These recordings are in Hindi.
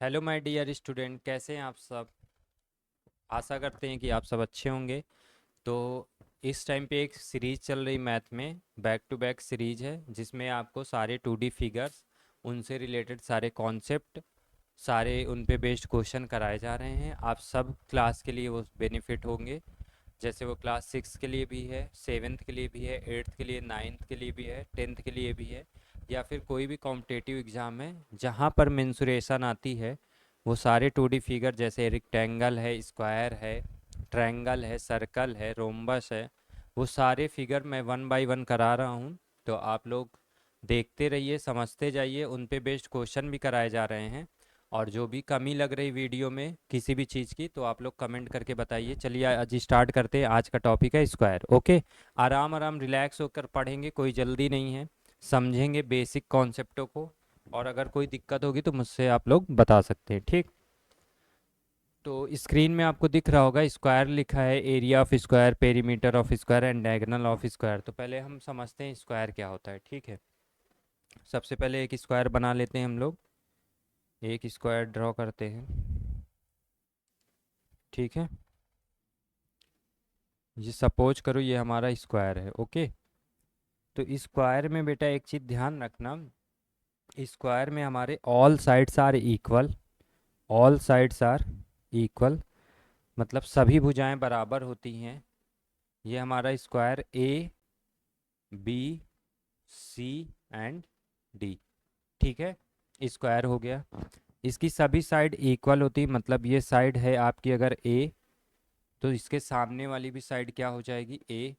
हेलो माय डियर स्टूडेंट, कैसे हैं आप सब। आशा करते हैं कि आप सब अच्छे होंगे। तो इस टाइम पे एक सीरीज चल रही मैथ में, बैक टू बैक सीरीज है, जिसमें आपको सारे 2D फिगर्स, उनसे रिलेटेड सारे कॉन्सेप्ट, सारे उन पे बेस्ड क्वेश्चन कराए जा रहे हैं। आप सब क्लास के लिए वो बेनिफिट होंगे। जैसे वो क्लास 6 के लिए भी है, 7th के लिए भी है, 8th के लिए, 9th के लिए भी है, 10th के लिए भी है, या फिर कोई भी कॉम्पिटिटिव एग्ज़ाम है जहाँ पर मेंसुरेशन आती है। वो सारे 2D फिगर, जैसे रेक्टेंगल है, स्क्वायर है, ट्रायंगल है, सर्कल है, रोम्बस है, वो सारे फिगर मैं वन बाय वन करा रहा हूँ। तो आप लोग देखते रहिए, समझते जाइए। उन पे बेस्ड क्वेश्चन भी कराए जा रहे हैं। और जो भी कमी लग रही वीडियो में किसी भी चीज़ की, तो आप लोग कमेंट करके बताइए। चलिए आज स्टार्ट करते हैं। आज का टॉपिक है स्क्वायर। ओके, आराम आराम रिलैक्स होकर पढ़ेंगे, कोई जल्दी नहीं है। समझेंगे बेसिक कॉन्सेप्टों को, और अगर कोई दिक्कत होगी तो मुझसे आप लोग बता सकते हैं, ठीक। तो स्क्रीन में आपको दिख रहा होगा स्क्वायर लिखा है, area of square, perimeter of square and diagonal of square. तो पहले हम समझते हैं स्क्वायर क्या होता है, ठीक है। सबसे पहले एक स्क्वायर बना लेते हैं हम लोग। एक स्क्वायर ड्रॉ करते हैं, ठीक है। ये सपोज करो ये हमारा स्क्वायर है, ओके। तो स्क्वायर में बेटा एक चीज़ ध्यान रखना, स्क्वायर में हमारे all sides are equal. All sides are equal मतलब सभी भुजाएं बराबर होती हैं। ये हमारा square A, B, C and D, ठीक है। स्क्वायर हो गया। इसकी सभी साइड इक्वल होती है, मतलब ये साइड है आपकी अगर ए, तो इसके सामने वाली भी साइड क्या हो जाएगी, ए।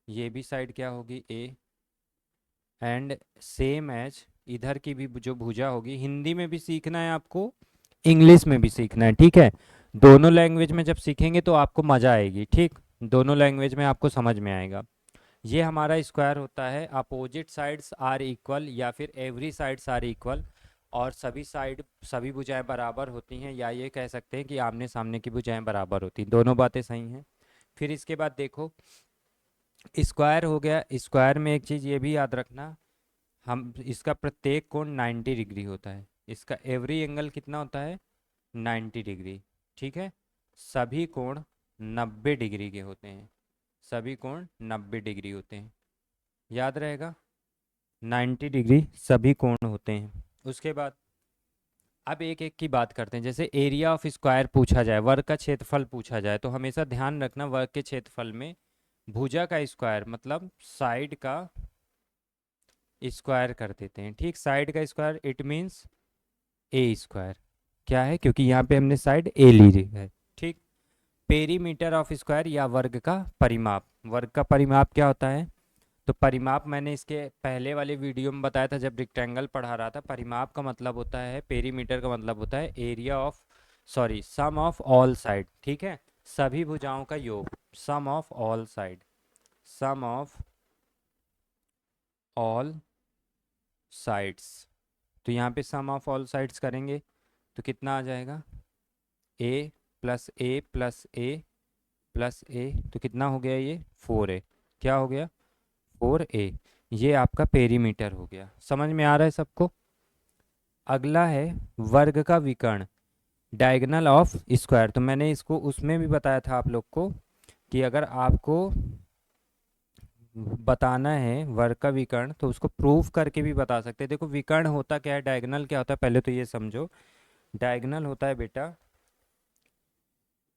ये भी साइड क्या होगी, ए। एंड सेम एज इधर की भी जो भुजा होगी। हिंदी में भी सीखना है आपको, इंग्लिश में भी सीखना है, ठीक है। दोनों लैंग्वेज में जब सीखेंगे तो आपको मज़ा आएगी, ठीक। दोनों लैंग्वेज में आपको समझ में आएगा। ये हमारा स्क्वायर होता है। अपोजिट साइड्स आर इक्वल, या फिर एवरी साइड्स आर इक्वल, और सभी साइड, सभी भुजाएं बराबर होती हैं, या ये कह सकते हैं कि आमने सामने की भुजाएं बराबर होती हैं। दोनों बातें सही हैं। फिर इसके बाद देखो, स्क्वायर हो गया। स्क्वायर में एक चीज़ ये भी याद रखना, हम इसका प्रत्येक कोण 90 डिग्री होता है। इसका एवरी एंगल कितना होता है, 90 डिग्री, ठीक है। सभी कोण 90 डिग्री के होते हैं। सभी कोण 90 डिग्री होते हैं, याद रहेगा। 90 डिग्री सभी कोण होते हैं। उसके बाद अब एक एक की बात करते हैं। जैसे एरिया ऑफ स्क्वायर पूछा जाए, वर्ग का क्षेत्रफल पूछा जाए, तो हमेशा ध्यान रखना वर्ग के क्षेत्रफल में भुजा का स्क्वायर मतलब साइड का स्क्वायर कर देते हैं, ठीक। साइड का square it means A square. क्या है, क्योंकि यहाँ पे हमने साइड ए ली है, ठीक। पेरीमीटर ऑफ स्क्वायर या वर्ग का परिमाप। वर्ग का परिमाप क्या होता है, तो परिमाप मैंने इसके पहले वाले वीडियो में बताया था जब रेक्टेंगल पढ़ा रहा था। परिमाप का मतलब होता है, पेरीमीटर का मतलब होता है area of, sorry, sum of all side, ठीक है। सभी भुजाओं का योग, sum of all side, sum of all sides. तो यहाँ पे सम ऑफ ऑल साइड्स करेंगे तो कितना आ जाएगा, ए प्लस ए प्लस ए प्लस ए, तो कितना हो गया ये, 4a। क्या हो गया, 4a। ये आपका पेरीमीटर हो गया। समझ में आ रहा है सबको। अगला है वर्ग का विकर्ण, डायगोनल ऑफ स्क्वायर। तो मैंने इसको उसमें भी बताया था आप लोग को कि अगर आपको बताना है वर्ग का विकर्ण तो उसको प्रूफ करके भी बता सकते हैं। देखो विकर्ण होता क्या है, डायगोनल क्या होता है, पहले तो ये समझो। डायगोनल होता है बेटा,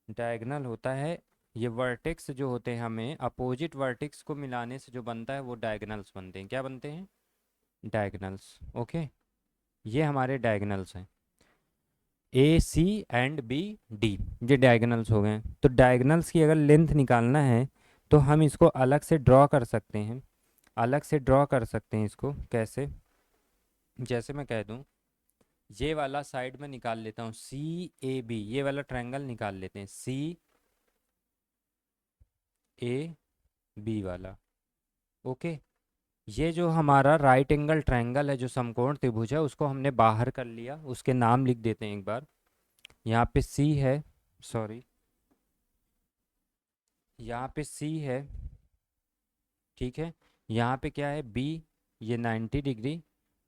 डायगोनल होता है, ये वर्टेक्स जो होते हैं, हमें अपोजिट वर्टेक्स को मिलाने से जो बनता है वो डायगोनल्स बनते हैं। क्या बनते हैं, डायगोनल्स, ओके। ये हमारे डायगोनल्स हैं, ए सी एंड बी डी, ये डायगोनल्स हो गए। तो डायगोनल्स की अगर लेंथ निकालना है तो हम इसको अलग से ड्रॉ कर सकते हैं। अलग से ड्रॉ कर सकते हैं इसको कैसे, जैसे मैं कह दूं, ये वाला साइड में निकाल लेता हूँ सी ए बी, ये वाला ट्रायंगल निकाल लेते हैं सी ए बी वाला, ओके। ये जो हमारा राइट एंगल ट्रायंगल है, जो समकोण त्रिभुज है, उसको हमने बाहर कर लिया। उसके नाम लिख देते हैं एक बार। यहाँ पे सी है, सॉरी, यहाँ पे सी है, ठीक है। यहाँ पे क्या है, बी, ये 90 डिग्री,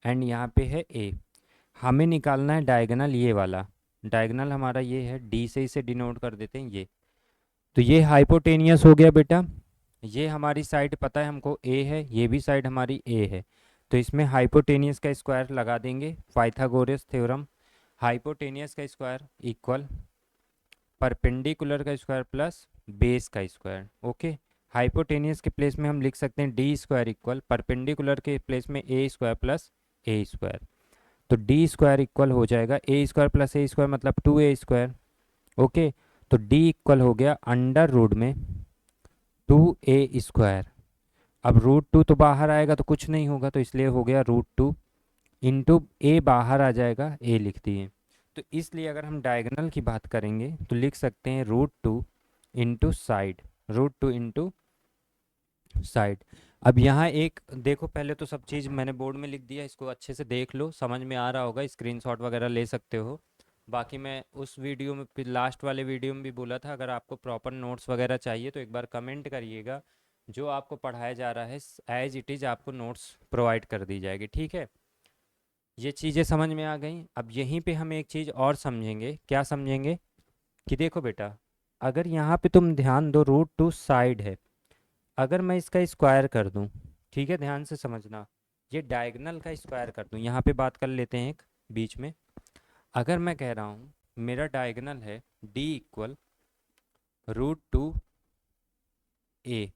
एंड यहाँ पे है ए। हमें निकालना है डायगोनल ये वाला। डायगोनल हमारा ये है, डी से इसे डिनोट कर देते हैं ये। तो ये हाइपोटेनियस हो गया बेटा। ये हमारी साइड पता है हमको ए है, ये भी साइड हमारी ए है। तो इसमें हाइपोटेनियस का स्क्वायर लगा देंगे, पाइथागोरस थ्योरम। हाइपोटेनियस का स्क्वायर इक्वल परपेंडिकुलर का स्क्वायर प्लस बेस का स्क्वायर। ओके, हाइपोटेनियस के प्लेस में हम लिख सकते हैं डी स्क्वायर इक्वल परपेंडिकुलर के प्लेस में ए स्क्वायर प्लस ए स्क्वायर। तो डी स्क्वायर इक्वल हो जाएगा ए स्क्वायर प्लस ए स्क्वायर मतलब 2a स्क्वायर। ओके, तो डी इक्वल हो गया अंडर रूट में 2a स्क्वायर। अब रूट 2 तो बाहर आएगा तो कुछ नहीं होगा, तो इसलिए हो गया रूट 2 इंटू ए बाहर आ जाएगा, ए लिख दिए। तो इसलिए अगर हम डायगोनल की बात करेंगे तो लिख सकते हैं root 2 into side, root 2 into side. अब यहाँ एक देखो, पहले तो सब चीज़ मैंने बोर्ड में लिख दिया, इसको अच्छे से देख लो, समझ में आ रहा होगा, स्क्रीनशॉट वगैरह ले सकते हो। बाकी मैं उस वीडियो में लास्ट वाले वीडियो में भी बोला था, अगर आपको प्रॉपर नोट्स वगैरह चाहिए तो एक बार कमेंट करिएगा, जो आपको पढ़ाया जा रहा है एज इट इज़ आपको नोट्स प्रोवाइड कर दी जाएगी। ठीक है, ये चीज़ें समझ में आ गई। अब यहीं पे हम एक चीज़ और समझेंगे, क्या समझेंगे कि देखो बेटा, अगर यहाँ पे तुम ध्यान दो रूट 2 साइड है, अगर मैं इसका स्क्वायर कर दूं, ठीक है ध्यान से समझना, ये डायगोनल का स्क्वायर कर दूं, यहाँ पे बात कर लेते हैं एक बीच में। अगर मैं कह रहा हूँ मेरा डायगोनल है डी इक्वल रूट 2 ए,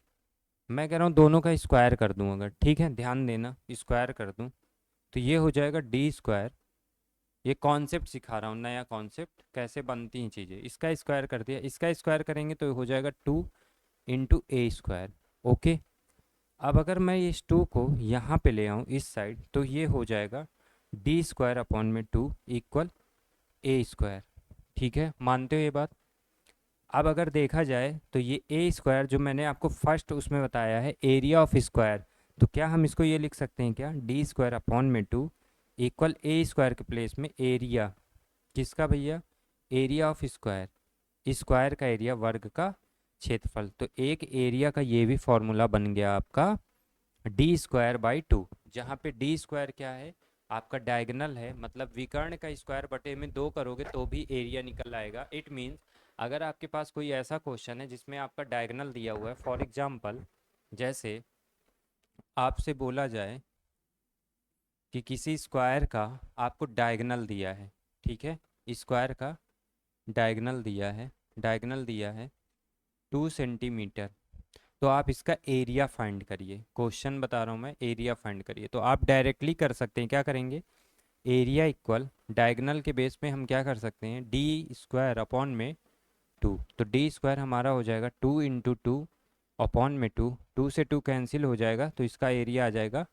मैं कह रहा हूँ दोनों का स्क्वायर कर दूं अगर, ठीक है ध्यान देना, स्क्वायर कर दूं तो ये हो जाएगा डी स्क्वायर। ये कॉन्सेप्ट सिखा रहा हूँ, नया कॉन्सेप्ट कैसे बनती हैं चीज़ें। इसका स्क्वायर कर दिया, इसका स्क्वायर करेंगे तो हो जाएगा 2 इंटू a स्क्वायर। ओके, अब अगर मैं इस 2 को यहाँ पे ले आऊँ इस साइड, तो ये हो जाएगा डी स्क्वायर अपॉन में 2 इक्वल ए स्क्वायर। ठीक है, मानते हो ये बात। अब अगर देखा जाए तो ये ए स्क्वायर जो मैंने आपको फर्स्ट उसमें बताया है एरिया ऑफ स्क्वायर, तो क्या हम इसको ये लिख सकते हैं क्या, डी स्क्वायर अपॉन में 2 इक्वल ए स्क्वायर के प्लेस में एरिया किसका भैया, एरिया ऑफ स्क्वायर, स्क्वायर का एरिया वर्ग का क्षेत्रफल। तो एक एरिया का ये भी फॉर्मूला बन गया आपका d²/2, जहाँ पे डी स्क्वायर क्या है, आपका डायगोनल है, मतलब विकर्ण का स्क्वायर बटे में 2 करोगे तो भी एरिया निकल आएगा। इट मीन्स अगर आपके पास कोई ऐसा क्वेश्चन है जिसमें आपका डायगोनल दिया हुआ है, फॉर एग्जांपल जैसे आपसे बोला जाए कि किसी स्क्वायर का आपको डायगोनल दिया है, ठीक है, स्क्वायर का डायगोनल दिया है, डायगोनल दिया है 2 सेंटीमीटर, तो आप इसका एरिया फाइंड करिए। क्वेश्चन बता रहा हूँ मैं, एरिया फाइंड करिए। तो आप डायरेक्टली कर सकते हैं, क्या करेंगे, एरिया इक्वल डायगोनल के बेस पे हम क्या कर सकते हैं, डी स्क्वायर अपॉन में 2। तो डी स्क्वायर हमारा हो जाएगा 2 इंटू 2 अपॉन में 2, 2 से 2 कैंसिल हो जाएगा, तो इसका एरिया आ जाएगा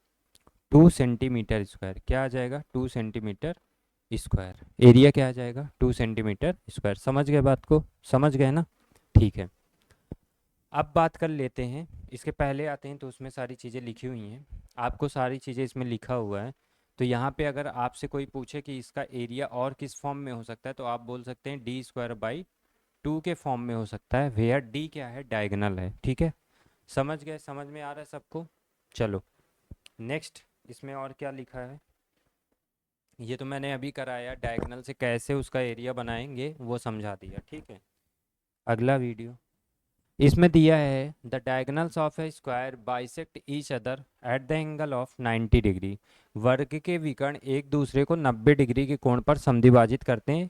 2 सेंटीमीटर स्क्वायर। क्या आ जाएगा, 2 सेंटीमीटर स्क्वायर। एरिया क्या आ जाएगा, 2 सेंटीमीटर स्क्वायर। समझ गए बात को, समझ गए ना। ठीक है, अब बात कर लेते हैं, इसके पहले आते हैं तो उसमें सारी चीज़ें लिखी हुई हैं, आपको सारी चीज़ें इसमें लिखा हुआ है। तो यहाँ पे अगर आपसे कोई पूछे कि इसका एरिया और किस फॉर्म में हो सकता है, तो आप बोल सकते हैं d²/2 के फॉर्म में हो सकता है, वेयर डी क्या है, डायगोनल है। ठीक है, समझ गए, समझ में आ रहा है सबको। चलो नेक्स्ट, इसमें और क्या लिखा है, ये तो मैंने अभी कराया, डायगोनल से कैसे उसका एरिया बनाएंगे वो समझा दिया। ठीक है, अगला वीडियो इसमें दिया है the diagonals of A square bisect each other at the angle of 90 degree. वर्ग के विकर्ण एक दूसरे को 90 डिग्री के कोण पर समद्विभाजित करते हैं।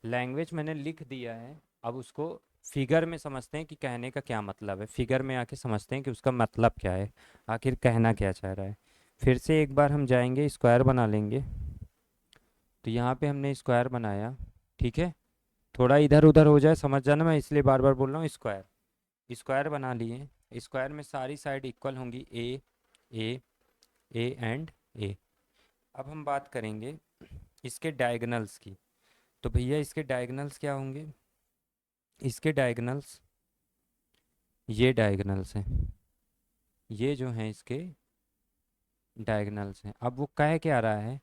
लैंग्वेज मैंने लिख दिया है, अब उसको फिगर में समझते हैं कि कहने का क्या मतलब है, फिगर में आके समझते हैं कि उसका मतलब क्या है, आखिर कहना क्या चाह रहा है। फिर से एक बार हम जाएंगे, स्क्वायर बना लेंगे। तो यहाँ पे हमने स्क्वायर बनाया, ठीक है, थोड़ा इधर उधर हो जाए समझ जाना, मैं इसलिए बार बार बोल रहा हूँ। स्क्वायर, स्क्वायर बना लिए, स्क्वायर में सारी साइड इक्वल होंगी, ए ए एंड ए। अब हम बात करेंगे इसके डायगोनल्स की। तो भैया इसके डायगोनल्स क्या होंगे, इसके डायगोनल्स ये डायगोनल्स हैं, ये जो हैं इसके डायगोनल्स हैं। अब वो कह क्या रहा है,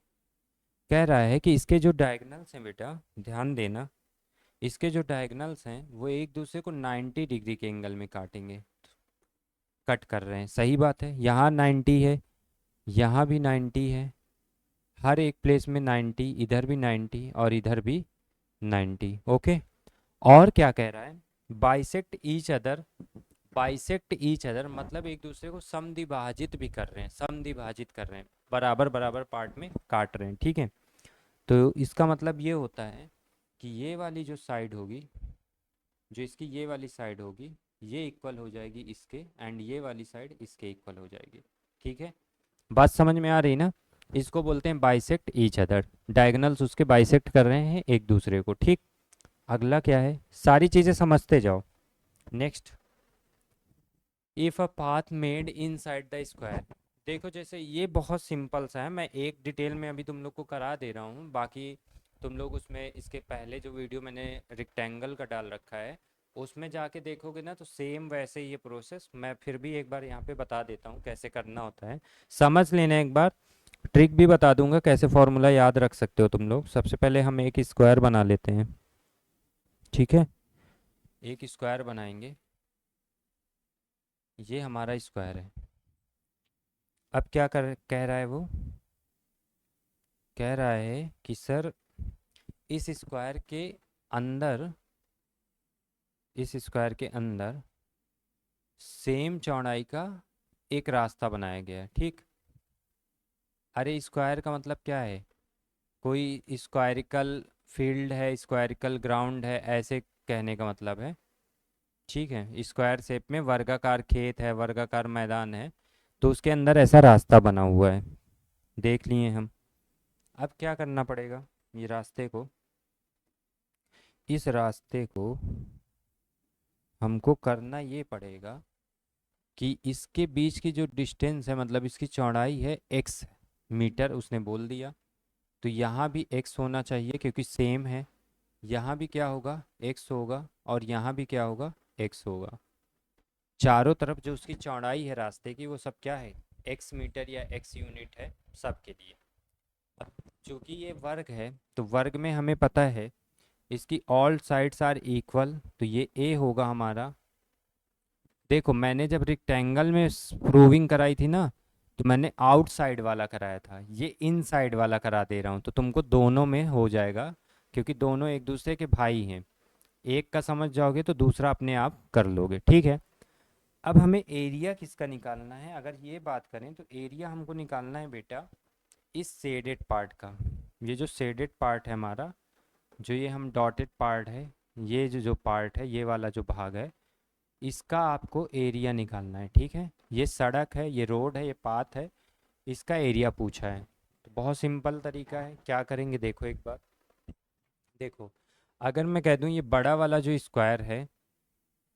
कह रहा है कि इसके जो डायगोनल्स हैं बेटा, ध्यान देना, इसके जो डायगोनल्स हैं वो एक दूसरे को 90 डिग्री के एंगल में काटेंगे, कट कर रहे हैं। सही बात है, यहाँ 90 है, यहाँ भी 90 है, हर एक प्लेस में 90, इधर भी 90 और इधर भी 90। ओके। और क्या कह रहा है, bisect each other. Bisect each other मतलब एक दूसरे को समद्विभाजित भी कर रहे हैं, समद्विभाजित कर रहे हैं, बराबर बराबर पार्ट में काट रहे हैं। ठीक है, तो इसका मतलब ये होता है कि ये वाली जो साइड होगी, जो इसकी ये वाली साइड होगी, ये इक्वल हो जाएगी इसके, एंड ये वाली साइड इसके इक्वल हो जाएगी। ठीक है, बात समझ में आ रही ना। इसको बोलते हैं बाइसेक्ट ईच अदर, डायगोनल्स उसके बाइसेक्ट कर रहे हैं एक दूसरे को। ठीक, अगला क्या है, सारी चीज़ें समझते जाओ। Next, if a path made inside the square. देखो जैसे ये बहुत सिंपल सा है, मैं एक डिटेल में अभी तुम लोग को करा दे रहा हूँ, बाकी तुम लोग उसमें इसके पहले जो वीडियो मैंने रेक्टेंगल का डाल रखा है उसमें जाके देखोगे ना, तो सेम वैसे ही ये प्रोसेस मैं फिर भी एक बार यहाँ पे बता देता हूँ कैसे करना होता है, समझ लेना एक बार। ट्रिक भी बता दूंगा कैसे फॉर्मूला याद रख सकते हो तुम लोग। सबसे पहले हम एक स्क्वायर बना लेते हैं। ठीक है, एक स्क्वायर बनाएंगे, ये हमारा स्क्वायर है। अब क्या कर कह रहा है वो, कह रहा है कि सर इस स्क्वायर के अंदर, इस स्क्वायर के अंदर सेम चौड़ाई का एक रास्ता बनाया गया है। ठीक, अरे स्क्वायर का मतलब क्या है, कोई स्क्वायरिकल फील्ड है, स्क्वायरिकल ग्राउंड है, ऐसे कहने का मतलब है। ठीक है, स्क्वायर शेप में वर्गाकार खेत है, वर्गाकार मैदान है, तो उसके अंदर ऐसा रास्ता बना हुआ है, देख लिए हम। अब क्या करना पड़ेगा, ये रास्ते को, इस रास्ते को हमको करना ये पड़ेगा कि इसके बीच की जो डिस्टेंस है, मतलब इसकी चौड़ाई है x मीटर, उसने बोल दिया, तो यहाँ भी x होना चाहिए क्योंकि सेम है। यहाँ भी क्या होगा, x होगा, और यहाँ भी क्या होगा, x होगा। चारों तरफ जो उसकी चौड़ाई है रास्ते की, वो सब क्या है, x मीटर या x यूनिट है सबके लिए। अब चूंकि ये वर्ग है, तो वर्ग में हमें पता है इसकी ऑल साइड्स आर इक्वल, तो ये a होगा हमारा। देखो मैंने जब रेक्टेंगल में प्रूविंग कराई थी ना, तो मैंने आउटसाइड वाला कराया था, ये इनसाइड वाला करा दे रहा हूँ, तो तुमको दोनों में हो जाएगा, क्योंकि दोनों एक दूसरे के भाई हैं। एक का समझ जाओगे तो दूसरा अपने आप कर लोगे। ठीक है, अब हमें एरिया किसका निकालना है, अगर ये बात करें तो एरिया हमको निकालना है बेटा इस शेडेड पार्ट का। ये जो शेडेड पार्ट है हमारा, जो ये हम डॉटेड पार्ट है, ये जो पार्ट है, ये वाला जो भाग है, इसका आपको एरिया निकालना है। ठीक है, ये सड़क है, ये रोड है, ये पाथ है, इसका एरिया पूछा है। तो बहुत सिंपल तरीका है, क्या करेंगे देखो एक बार। देखो, अगर मैं कह दूं ये बड़ा वाला जो स्क्वायर है,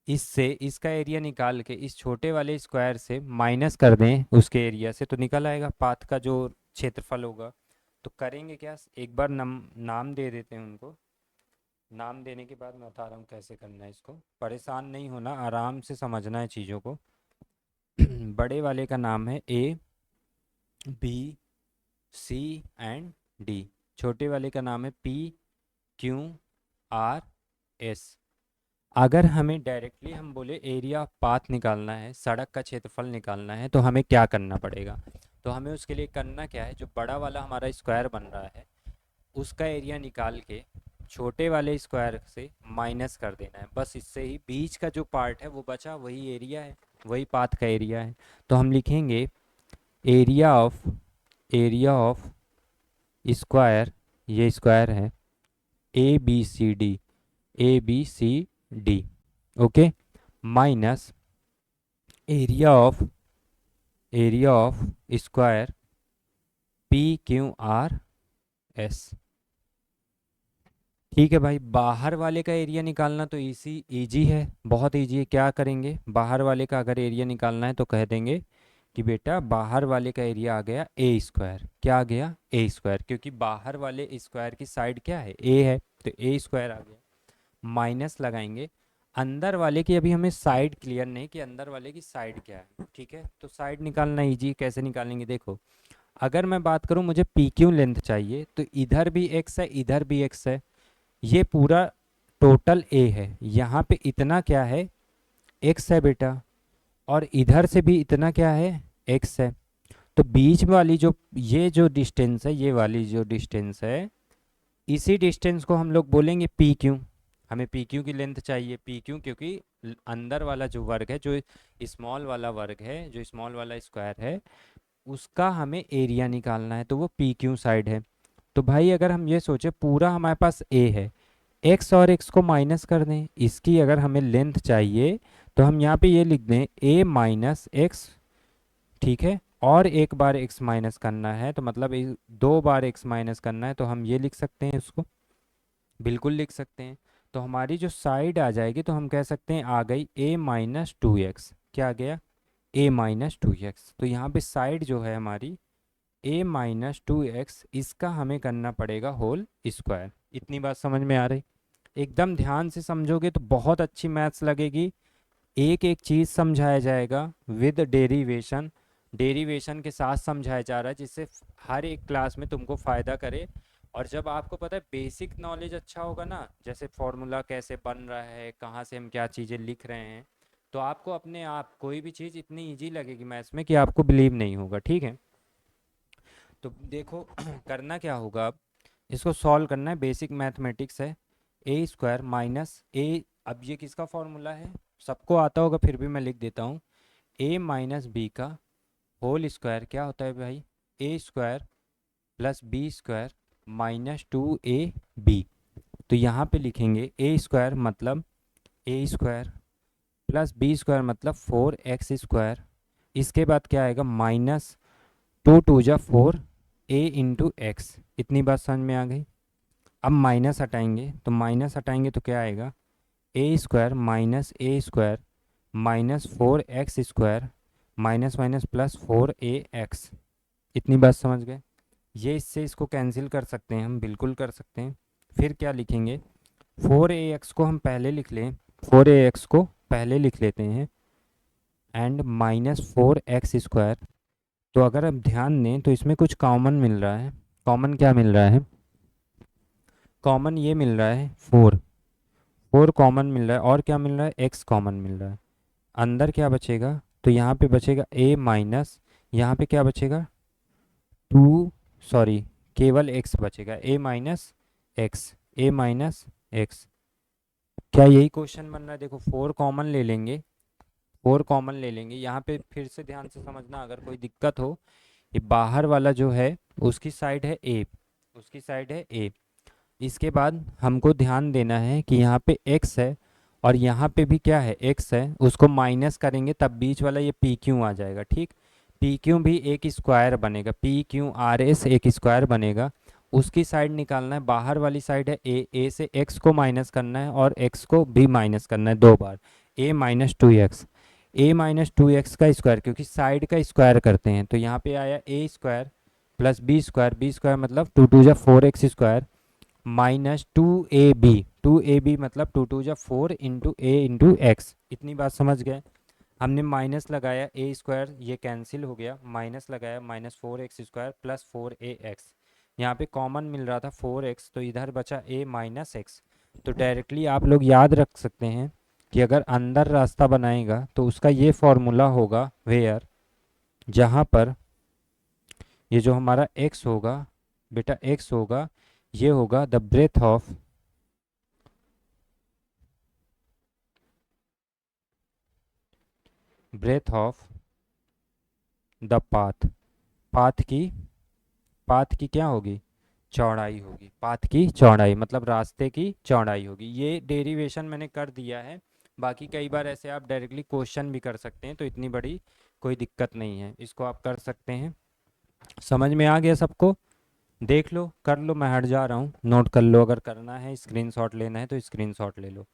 इससे इसका एरिया निकाल के इस छोटे वाले स्क्वायर से माइनस कर दें उसके एरिया से, तो निकल आएगा पाथ का जो क्षेत्रफल होगा। तो करेंगे क्या, एक बार नाम दे देते हैं उनको। नाम देने के बाद मैं बता रहा हूँ कैसे करना है, इसको परेशान नहीं होना, आराम से समझना है चीज़ों को। बड़े वाले का नाम है A, B, C and D. छोटे वाले का नाम है पी, क्यू, आर, एस। अगर हमें डायरेक्टली हम बोले एरिया ऑफ पाथ निकालना है, सड़क का क्षेत्रफल निकालना है, तो हमें क्या करना पड़ेगा, तो हमें उसके लिए करना क्या है, जो बड़ा वाला हमारा स्क्वायर बन रहा है उसका एरिया निकाल के छोटे वाले स्क्वायर से माइनस कर देना है, बस इससे ही बीच का जो पार्ट है वो बचा, वही एरिया है, वही पाथ का एरिया है। तो हम लिखेंगे एरिया ऑफ स्क्वायर, ये स्क्वायर है A B C D, A B C D, okay, minus area of square P Q R S. ठीक है भाई, बाहर वाले का एरिया निकालना तो इजी है, बहुत इजी है। क्या करेंगे, बाहर वाले का अगर एरिया निकालना है तो कह देंगे कि बेटा बाहर वाले का एरिया आ गया ए स्क्वायर। क्या आ गया, ए स्क्वायर, क्योंकि बाहर वाले स्क्वायर की साइड क्या है, ए है, तो ए स्क्वायर आ गया। माइनस लगाएंगे अंदर वाले की, अभी हमें साइड क्लियर नहीं कि अंदर वाले की साइड क्या है। ठीक है, तो साइड निकालना इजी, कैसे निकालेंगे देखो। अगर मैं बात करूं मुझे पी क्यू लेंथ चाहिए, तो इधर भी एक्स है, इधर भी एक्स है, ये पूरा टोटल ए है, यहाँ पे इतना क्या है, एक्स है बेटा, और इधर से भी इतना क्या है, एक्स है। तो बीच वाली जो ये जो डिस्टेंस है, ये वाली जो डिस्टेंस है, इसी डिस्टेंस को हम लोग बोलेंगे पी क्यू। हमें पी क्यू की लेंथ चाहिए, पी क्यू, क्योंकि अंदर वाला जो वर्ग है, जो स्मॉल वाला वर्ग है, जो स्मॉल वाला स्क्वायर है, उसका हमें एरिया निकालना है, तो वो पी क्यू साइड है। तो भाई अगर हम ये सोचे पूरा हमारे पास ए है, एक्स और एक्स को माइनस कर दें, इसकी अगर हमें लेंथ चाहिए तो हम यहाँ पे ये लिख दें ए माइनस एक्स, ठीक है। और एक बार एक्स माइनस करना है तो मतलब दो बार एक्स माइनस करना है, तो हम ये लिख सकते हैं, इसको बिल्कुल लिख सकते हैं। तो हमारी जो साइड आ जाएगी, तो हम कह सकते हैं आ गई ए माइनस टू एक्स। क्या आ गया? ए माइनस टू एक्स। तो यहाँ पे साइड जो है हमारी ए माइनस टू एक्स, इसका हमें करना पड़ेगा होल स्क्वायर। इतनी बात समझ में आ रही? एकदम ध्यान से समझोगे तो बहुत अच्छी मैथ्स लगेगी। एक एक चीज़ समझाया जाएगा विद डेरिवेशन, डेरिवेशन के साथ समझाया जा रहा है, जिससे हर एक क्लास में तुमको फ़ायदा करे। और जब आपको पता है बेसिक नॉलेज अच्छा होगा ना, जैसे फॉर्मूला कैसे बन रहा है, कहाँ से हम क्या चीज़ें लिख रहे हैं, तो आपको अपने आप कोई भी चीज़ इतनी इजी लगेगी मैथ्स में कि आपको बिलीव नहीं होगा, ठीक है। तो देखो करना क्या होगा, अब इसको सॉल्व करना है, बेसिक मैथमेटिक्स है। ए स्क्वायर माइनस ए, अब ये किसका फॉर्मूला है, सबको आता होगा, फिर भी मैं लिख देता हूँ। ए माइनस बी का होल स्क्वायर क्या होता है भाई? A square plus B square minus two A B. तो यहाँ पे लिखेंगे ए स्क्वायर मतलब A square plus B square मतलब फोर एक्स स्क्वायर। इसके बाद क्या आएगा? माइनस टू टू जा फोर ए इंटू एक्स। इतनी बात समझ में आ गई? अब माइनस हटाएंगे, तो माइनस हटाएंगे तो क्या आएगा? A square minus A square minus four X square minus minus plus four A X. इतनी बात समझ गए? ये इससे इसको कैंसिल कर सकते हैं, हम बिल्कुल कर सकते हैं। फिर क्या लिखेंगे? फोर ए एक्स को हम पहले लिख लें, फोर ए एक्स को पहले लिख लेते हैं, and minus four X square. तो अगर अब ध्यान दें तो इसमें कुछ कॉमन मिल रहा है। कॉमन क्या मिल रहा है? कॉमन ये मिल रहा है फोर, फोर कॉमन मिल रहा है, और क्या मिल रहा है? एक्स कॉमन मिल रहा है। अंदर क्या बचेगा? तो यहाँ पे बचेगा ए माइनस, यहाँ पे क्या बचेगा? टू, सॉरी, केवल एक्स बचेगा, ए minus x, A minus x. क्या यही क्वेश्चन बन रहा है? देखो फोर कॉमन ले लेंगे, फोर कॉमन ले लेंगे यहाँ पे, फिर से ध्यान से समझना अगर कोई दिक्कत हो। ये बाहर वाला जो है उसकी साइड है ए, उसकी साइड है ए। इसके बाद हमको ध्यान देना है कि यहाँ पे x है और यहाँ पे भी क्या है? x है, उसको माइनस करेंगे तब बीच वाला ये पी क्यू आ जाएगा, ठीक। पी क्यू भी एक स्क्वायर बनेगा, पी क्यू आर एस एक स्क्वायर बनेगा। उसकी साइड निकालना है, बाहर वाली साइड है ए, ए से x को माइनस करना है और x को भी माइनस करना है दो बार, a minus two X. A minus two X का स्क्वायर, क्योंकि साइड का स्क्वायर करते हैं, तो यहाँ पे आया A square plus B square, B square मतलब टू टू जा four X square minus two A B, two A B मतलब टू टू जा four into A into X. इतनी बात समझ गए? हमने माइनस लगाया, ए स्क्वायर ये कैंसिल हो गया, माइनस लगाया minus four X square plus four A X. यहाँ पे कॉमन मिल रहा था फोर एक्स, तो इधर बचा ए माइनस एक्स। तो डायरेक्टली आप लोग याद रख सकते हैं कि अगर अंदर रास्ता बनाएगा तो उसका ये फॉर्मूला होगा, वेयर, जहाँ पर ये जो हमारा एक्स होगा, बेटा एक्स होगा, ये होगा the breadth of, breadth of the path. Path की, पाथ की क्या होगी? चौड़ाई होगी। पाथ की चौड़ाई मतलब रास्ते की चौड़ाई होगी। ये डेरिवेशन मैंने कर दिया है, बाकी कई बार ऐसे आप डायरेक्टली क्वेश्चन भी कर सकते हैं, तो इतनी बड़ी कोई दिक्कत नहीं है, इसको आप कर सकते हैं। समझ में आ गया सबको? देख लो, कर लो, मैं हट जा रहा हूँ, नोट कर लो, अगर करना है स्क्रीनशॉट लेना है तो स्क्रीनशॉट ले लो।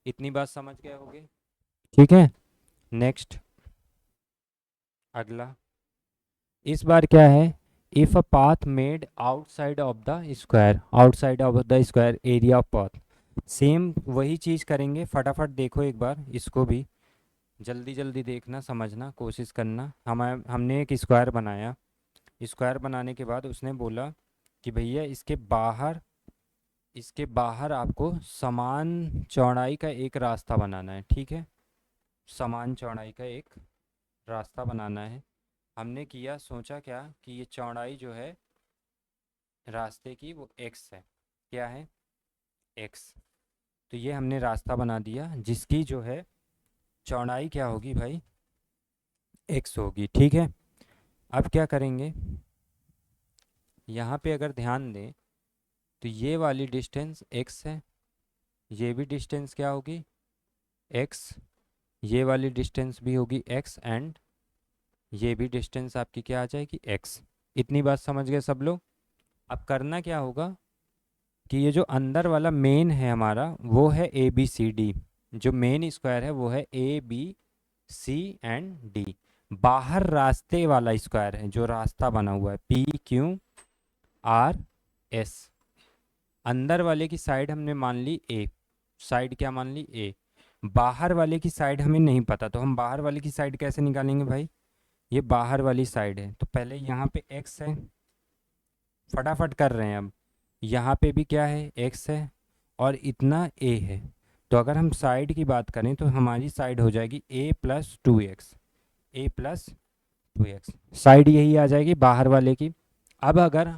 इतनी बात समझ गए होगे? ठीक है। नेक्स्ट, अगला, इस बार क्या है? If a path made outside of the square, outside of the square area of path. Same वही चीज़ करेंगे, फटाफट देखो एक बार इसको भी, जल्दी जल्दी देखना, समझना कोशिश करना। हमने एक स्क्वायर बनाया, स्क्वायर बनाने के बाद उसने बोला कि भैया इसके बाहर, इसके बाहर आपको समान चौड़ाई का एक रास्ता बनाना है, ठीक है। समान चौड़ाई का एक रास्ता बनाना है। हमने किया, सोचा क्या कि ये चौड़ाई जो है रास्ते की वो x है। क्या है? x। तो ये हमने रास्ता बना दिया जिसकी जो है चौड़ाई क्या होगी भाई? x होगी। ठीक है। अब क्या करेंगे, यहाँ पे अगर ध्यान दें तो ये वाली डिस्टेंस x है, ये भी डिस्टेंस क्या होगी? x। ये वाली डिस्टेंस भी होगी x एंड ये भी डिस्टेंस आपकी क्या आ जाएगी? x। इतनी बात समझ गए सब लोग? अब करना क्या होगा कि ये जो अंदर वाला मेन है हमारा वो है ए बी सी डी। जो मेन स्क्वायर है वो है A B C and D. बाहर रास्ते वाला स्क्वायर है जो रास्ता बना हुआ है पी क्यू आर एस। अंदर वाले की साइड हमने मान ली ए, साइड क्या मान ली? ए। बाहर वाले की साइड हमें नहीं पता, तो हम बाहर वाले की साइड कैसे निकालेंगे भाई? ये बाहर वाली साइड है तो पहले यहाँ पे x है, फटाफट कर रहे हैं। अब यहाँ पे भी क्या है? x है और इतना a है। तो अगर हम साइड की बात करें तो हमारी साइड हो जाएगी a plus two X, A plus two x. Side यही आ जाएगी बाहर वाले की। अब अगर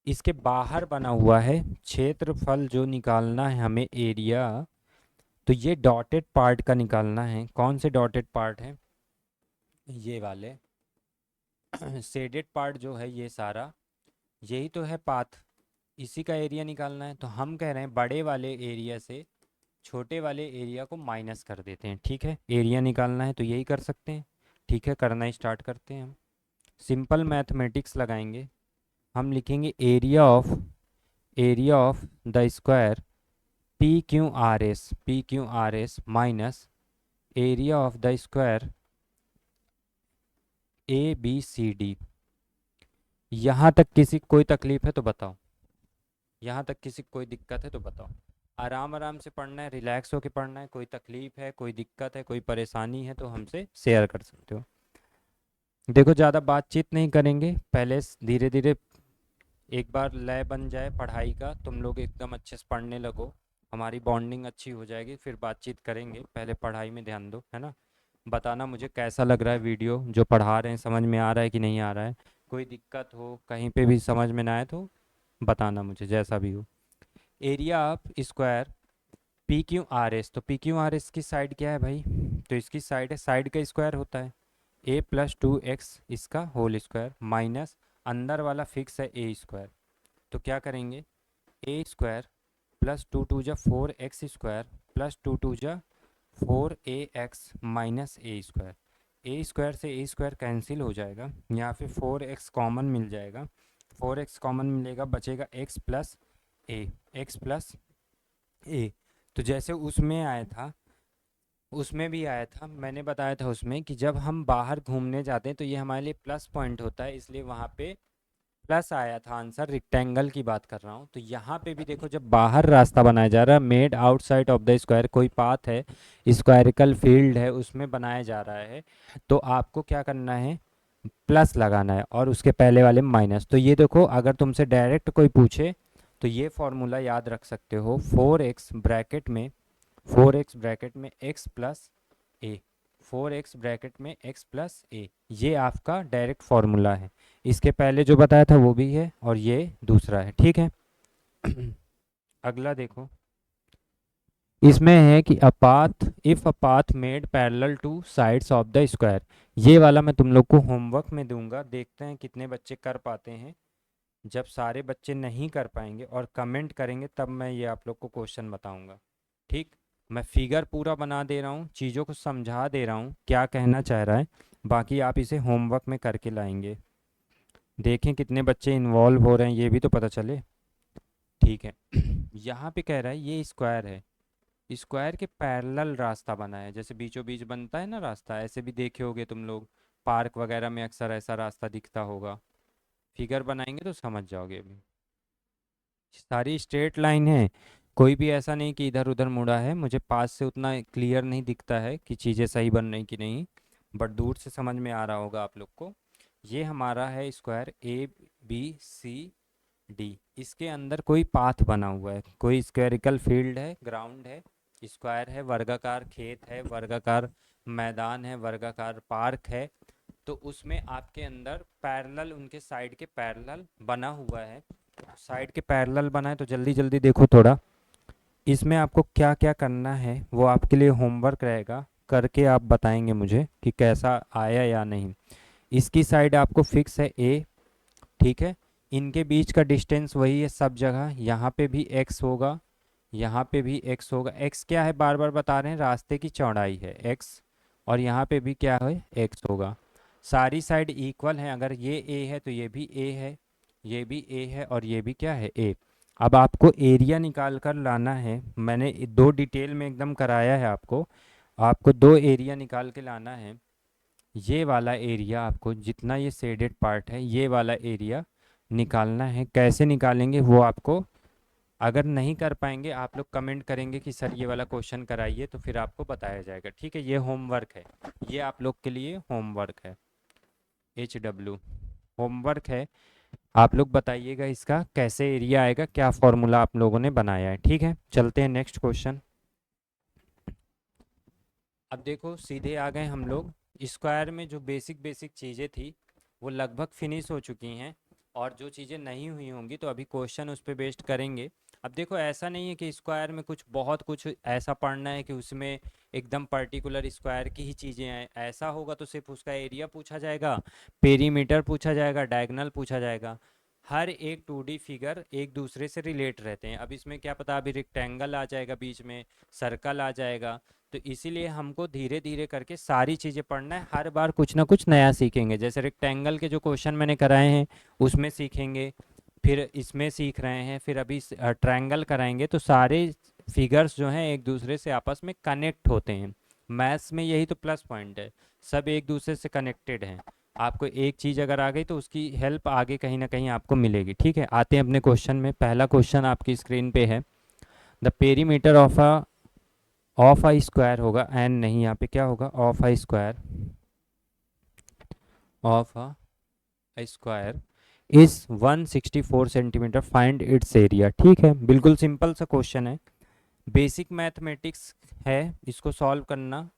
इसके बाहर बना हुआ है क्षेत्रफल जो निकालना है हमें, एरिया, तो ये डॉटेड पार्ट का निकालना है। कौन से डॉटेड पार्ट है? ये वाले शेडेड पार्ट जो है ये सारा, यही तो है पाथ, इसी का एरिया निकालना है। तो हम कह रहे हैं बड़े वाले एरिया से छोटे वाले एरिया को माइनस कर देते हैं। ठीक है, एरिया निकालना है तो यही कर सकते हैं। ठीक है, करना स्टार्ट करते हैं हम। सिंपल मैथमेटिक्स लगाएंगे, हम लिखेंगे area of the square P Q R S minus area of the square A B C D. यहाँ तक किसी को कोई तकलीफ है तो बताओ? यहाँ तक किसी को कोई दिक्कत है तो बताओ? आराम आराम से पढ़ना है, रिलैक्स होके पढ़ना है। कोई तकलीफ है, कोई दिक्कत है, कोई परेशानी है तो हमसे शेयर कर सकते हो। देखो ज़्यादा बातचीत नहीं करेंगे, पहले धीरे धीरे एक बार लय बन जाए पढ़ाई का, तुम लोग एकदम अच्छे से पढ़ने लगो, हमारी बॉन्डिंग अच्छी हो जाएगी, फिर बातचीत करेंगे। पहले पढ़ाई में ध्यान दो, है ना? बताना मुझे कैसा लग रहा है वीडियो, जो पढ़ा रहे हैं समझ में आ रहा है कि नहीं आ रहा है। कोई दिक्कत हो, कहीं पे भी समझ में ना आए तो बताना मुझे, जैसा भी हो। Area of square P Q R S, तो पी क्यू आर एस की साइड क्या है भाई? तो इसकी साइड है, साइड का स्क्वायर होता है ए प्लस टू एक्स इसका होल स्क्वायर माइनस अंदर वाला फिक्स है ए स्क्वायर। तो क्या करेंगे, A square plus two two जा four X square plus two two जा four A X minus A square. A square से ए स्क्वायर कैंसिल हो जाएगा, यहाँ पे फोर एक्स कॉमन मिल जाएगा। फोर एक्स कॉमन मिलेगा, बचेगा एक्स प्लस ए, एक्स प्लस ए। तो जैसे उसमें आया था, उसमें भी आया था, मैंने बताया था उसमें कि जब हम बाहर घूमने जाते हैं तो ये हमारे लिए प्लस पॉइंट होता है, इसलिए वहाँ पे प्लस आया था आंसर। रेक्टेंगल की बात कर रहा हूँ। तो यहाँ पे भी देखो, जब बाहर रास्ता बनाया जा रहा है, made outside of the square, कोई पाथ है, स्क्वायरिकल फील्ड है, उसमें बनाया जा रहा है, तो आपको क्या करना है? प्लस लगाना है और उसके पहले वाले माइनस। तो ये देखो, अगर तुमसे डायरेक्ट कोई पूछे तो ये फॉर्मूला याद रख सकते हो, फोर एक्स ब्रैकेट में एक्स प्लस ए, फोर एक्स ब्रैकेट में एक्स प्लस ए, ये आपका डायरेक्ट फॉर्मूला है। इसके पहले जो बताया था वो भी है और ये दूसरा है। ठीक है। अगला देखो, इसमें है कि a path if a path made parallel to sides of the square. ये वाला मैं तुम लोग को होमवर्क में दूंगा, देखते हैं कितने बच्चे कर पाते हैं। जब सारे बच्चे नहीं कर पाएंगे और कमेंट करेंगे तब मैं ये आप लोग को क्वेश्चन बताऊंगा। ठीक, मैं फिगर पूरा बना दे रहा हूँ, चीज़ों को समझा दे रहा हूँ क्या कहना चाह रहा है, बाकी आप इसे होमवर्क में करके लाएंगे। देखें कितने बच्चे इन्वॉल्व हो रहे हैं, ये भी तो पता चले। ठीक है। यहाँ पे कह रहा है ये स्क्वायर है, स्क्वायर के पैरेलल रास्ता बना है, जैसे बीचों बीच बनता है ना रास्ता, ऐसे भी देखे होगे तुम लोग, पार्क वगैरह में अक्सर ऐसा रास्ता दिखता होगा। फिगर बनाएंगे तो समझ जाओगे। अभी सारी स्ट्रेट लाइन है, कोई भी ऐसा नहीं कि इधर उधर मुड़ा है। मुझे पास से उतना क्लियर नहीं दिखता है कि चीज़ें सही बन रही कि नहीं, बट दूर से समझ में आ रहा होगा आप लोग को। ये हमारा है square A B C D, इसके अंदर कोई पाथ बना हुआ है, कोई स्क्वेरिकल फील्ड है, ग्राउंड है, स्क्वायर है, वर्गाकार खेत है, वर्गाकार मैदान है, वर्गाकार पार्क है, तो उसमें आपके अंदर पैरेलल, उनके साइड के पैरेलल बना हुआ है। साइड के पैरेलल बना है तो जल्दी जल्दी देखो थोड़ा। इसमें आपको क्या क्या करना है वो आपके लिए होमवर्क रहेगा, करके आप बताएंगे मुझे कि कैसा आया या नहीं। इसकी साइड आपको फिक्स है ए, ठीक है। इनके बीच का डिस्टेंस वही है सब जगह, यहाँ पे भी x होगा, यहाँ पे भी x होगा। x क्या है, बार बार बता रहे हैं, रास्ते की चौड़ाई है x, और यहाँ पे भी क्या है, x होगा। सारी साइड इक्वल है, अगर ये a है तो ये भी a है, ये भी a है, और ये भी क्या है, a। अब आपको एरिया निकाल कर लाना है, मैंने दो डिटेल में एकदम कराया है आपको। आपको दो एरिया निकाल के लाना है। ये वाला एरिया आपको, जितना ये शेडेड पार्ट है, ये वाला एरिया निकालना है। कैसे निकालेंगे वो आपको, अगर नहीं कर पाएंगे आप लोग कमेंट करेंगे कि सर ये वाला क्वेश्चन कराइए, तो फिर आपको बताया जाएगा, ठीक है। ये होमवर्क है, ये आप लोग के लिए होमवर्क है, HW होमवर्क है। आप लोग बताइएगा इसका कैसे एरिया आएगा, क्या फॉर्मूला आप लोगों ने बनाया है, ठीक है। चलते हैं नेक्स्ट क्वेश्चन। अब देखो सीधे आ गए हम लोग। स्क्वायर में जो बेसिक बेसिक चीज़ें थी वो लगभग फिनिश हो चुकी हैं, और जो चीज़ें नहीं हुई होंगी तो अभी क्वेश्चन उस पर बेस्ड करेंगे। अब देखो ऐसा नहीं है कि स्क्वायर में कुछ बहुत कुछ ऐसा पढ़ना है कि उसमें एकदम पर्टिकुलर स्क्वायर की ही चीज़ें हैं। ऐसा होगा तो सिर्फ उसका एरिया पूछा जाएगा, पेरीमीटर पूछा जाएगा, डायगोनल पूछा जाएगा। हर एक 2D फिगर एक दूसरे से रिलेट रहते हैं। अब इसमें क्या पता अभी रेक्टेंगल आ जाएगा बीच में, सर्कल आ जाएगा। तो इसीलिए हमको धीरे धीरे करके सारी चीज़ें पढ़ना है, हर बार कुछ ना कुछ नया सीखेंगे। जैसे रेक्टेंगल के जो क्वेश्चन मैंने कराए हैं उसमें सीखेंगे, फिर इसमें सीख रहे हैं, फिर अभी ट्रायंगल कराएंगे। तो सारे फिगर्स जो हैं एक दूसरे से आपस में कनेक्ट होते हैं। मैथ्स में यही तो प्लस पॉइंट है, सब एक दूसरे से कनेक्टेड हैं। आपको एक चीज़ अगर आ गई तो उसकी हेल्प आगे कहीं ना कहीं आपको मिलेगी, ठीक है। आते हैं अपने क्वेश्चन में। पहला क्वेश्चन आपकी स्क्रीन पे है, the perimeter of a square होगा, एन नहीं, यहाँ पे क्या होगा, of a square, of a square is 164 centimetre, find its area. ठीक है, बिल्कुल सिंपल सा क्वेश्चन है, बेसिक मैथमेटिक्स है। इसको सॉल्व करना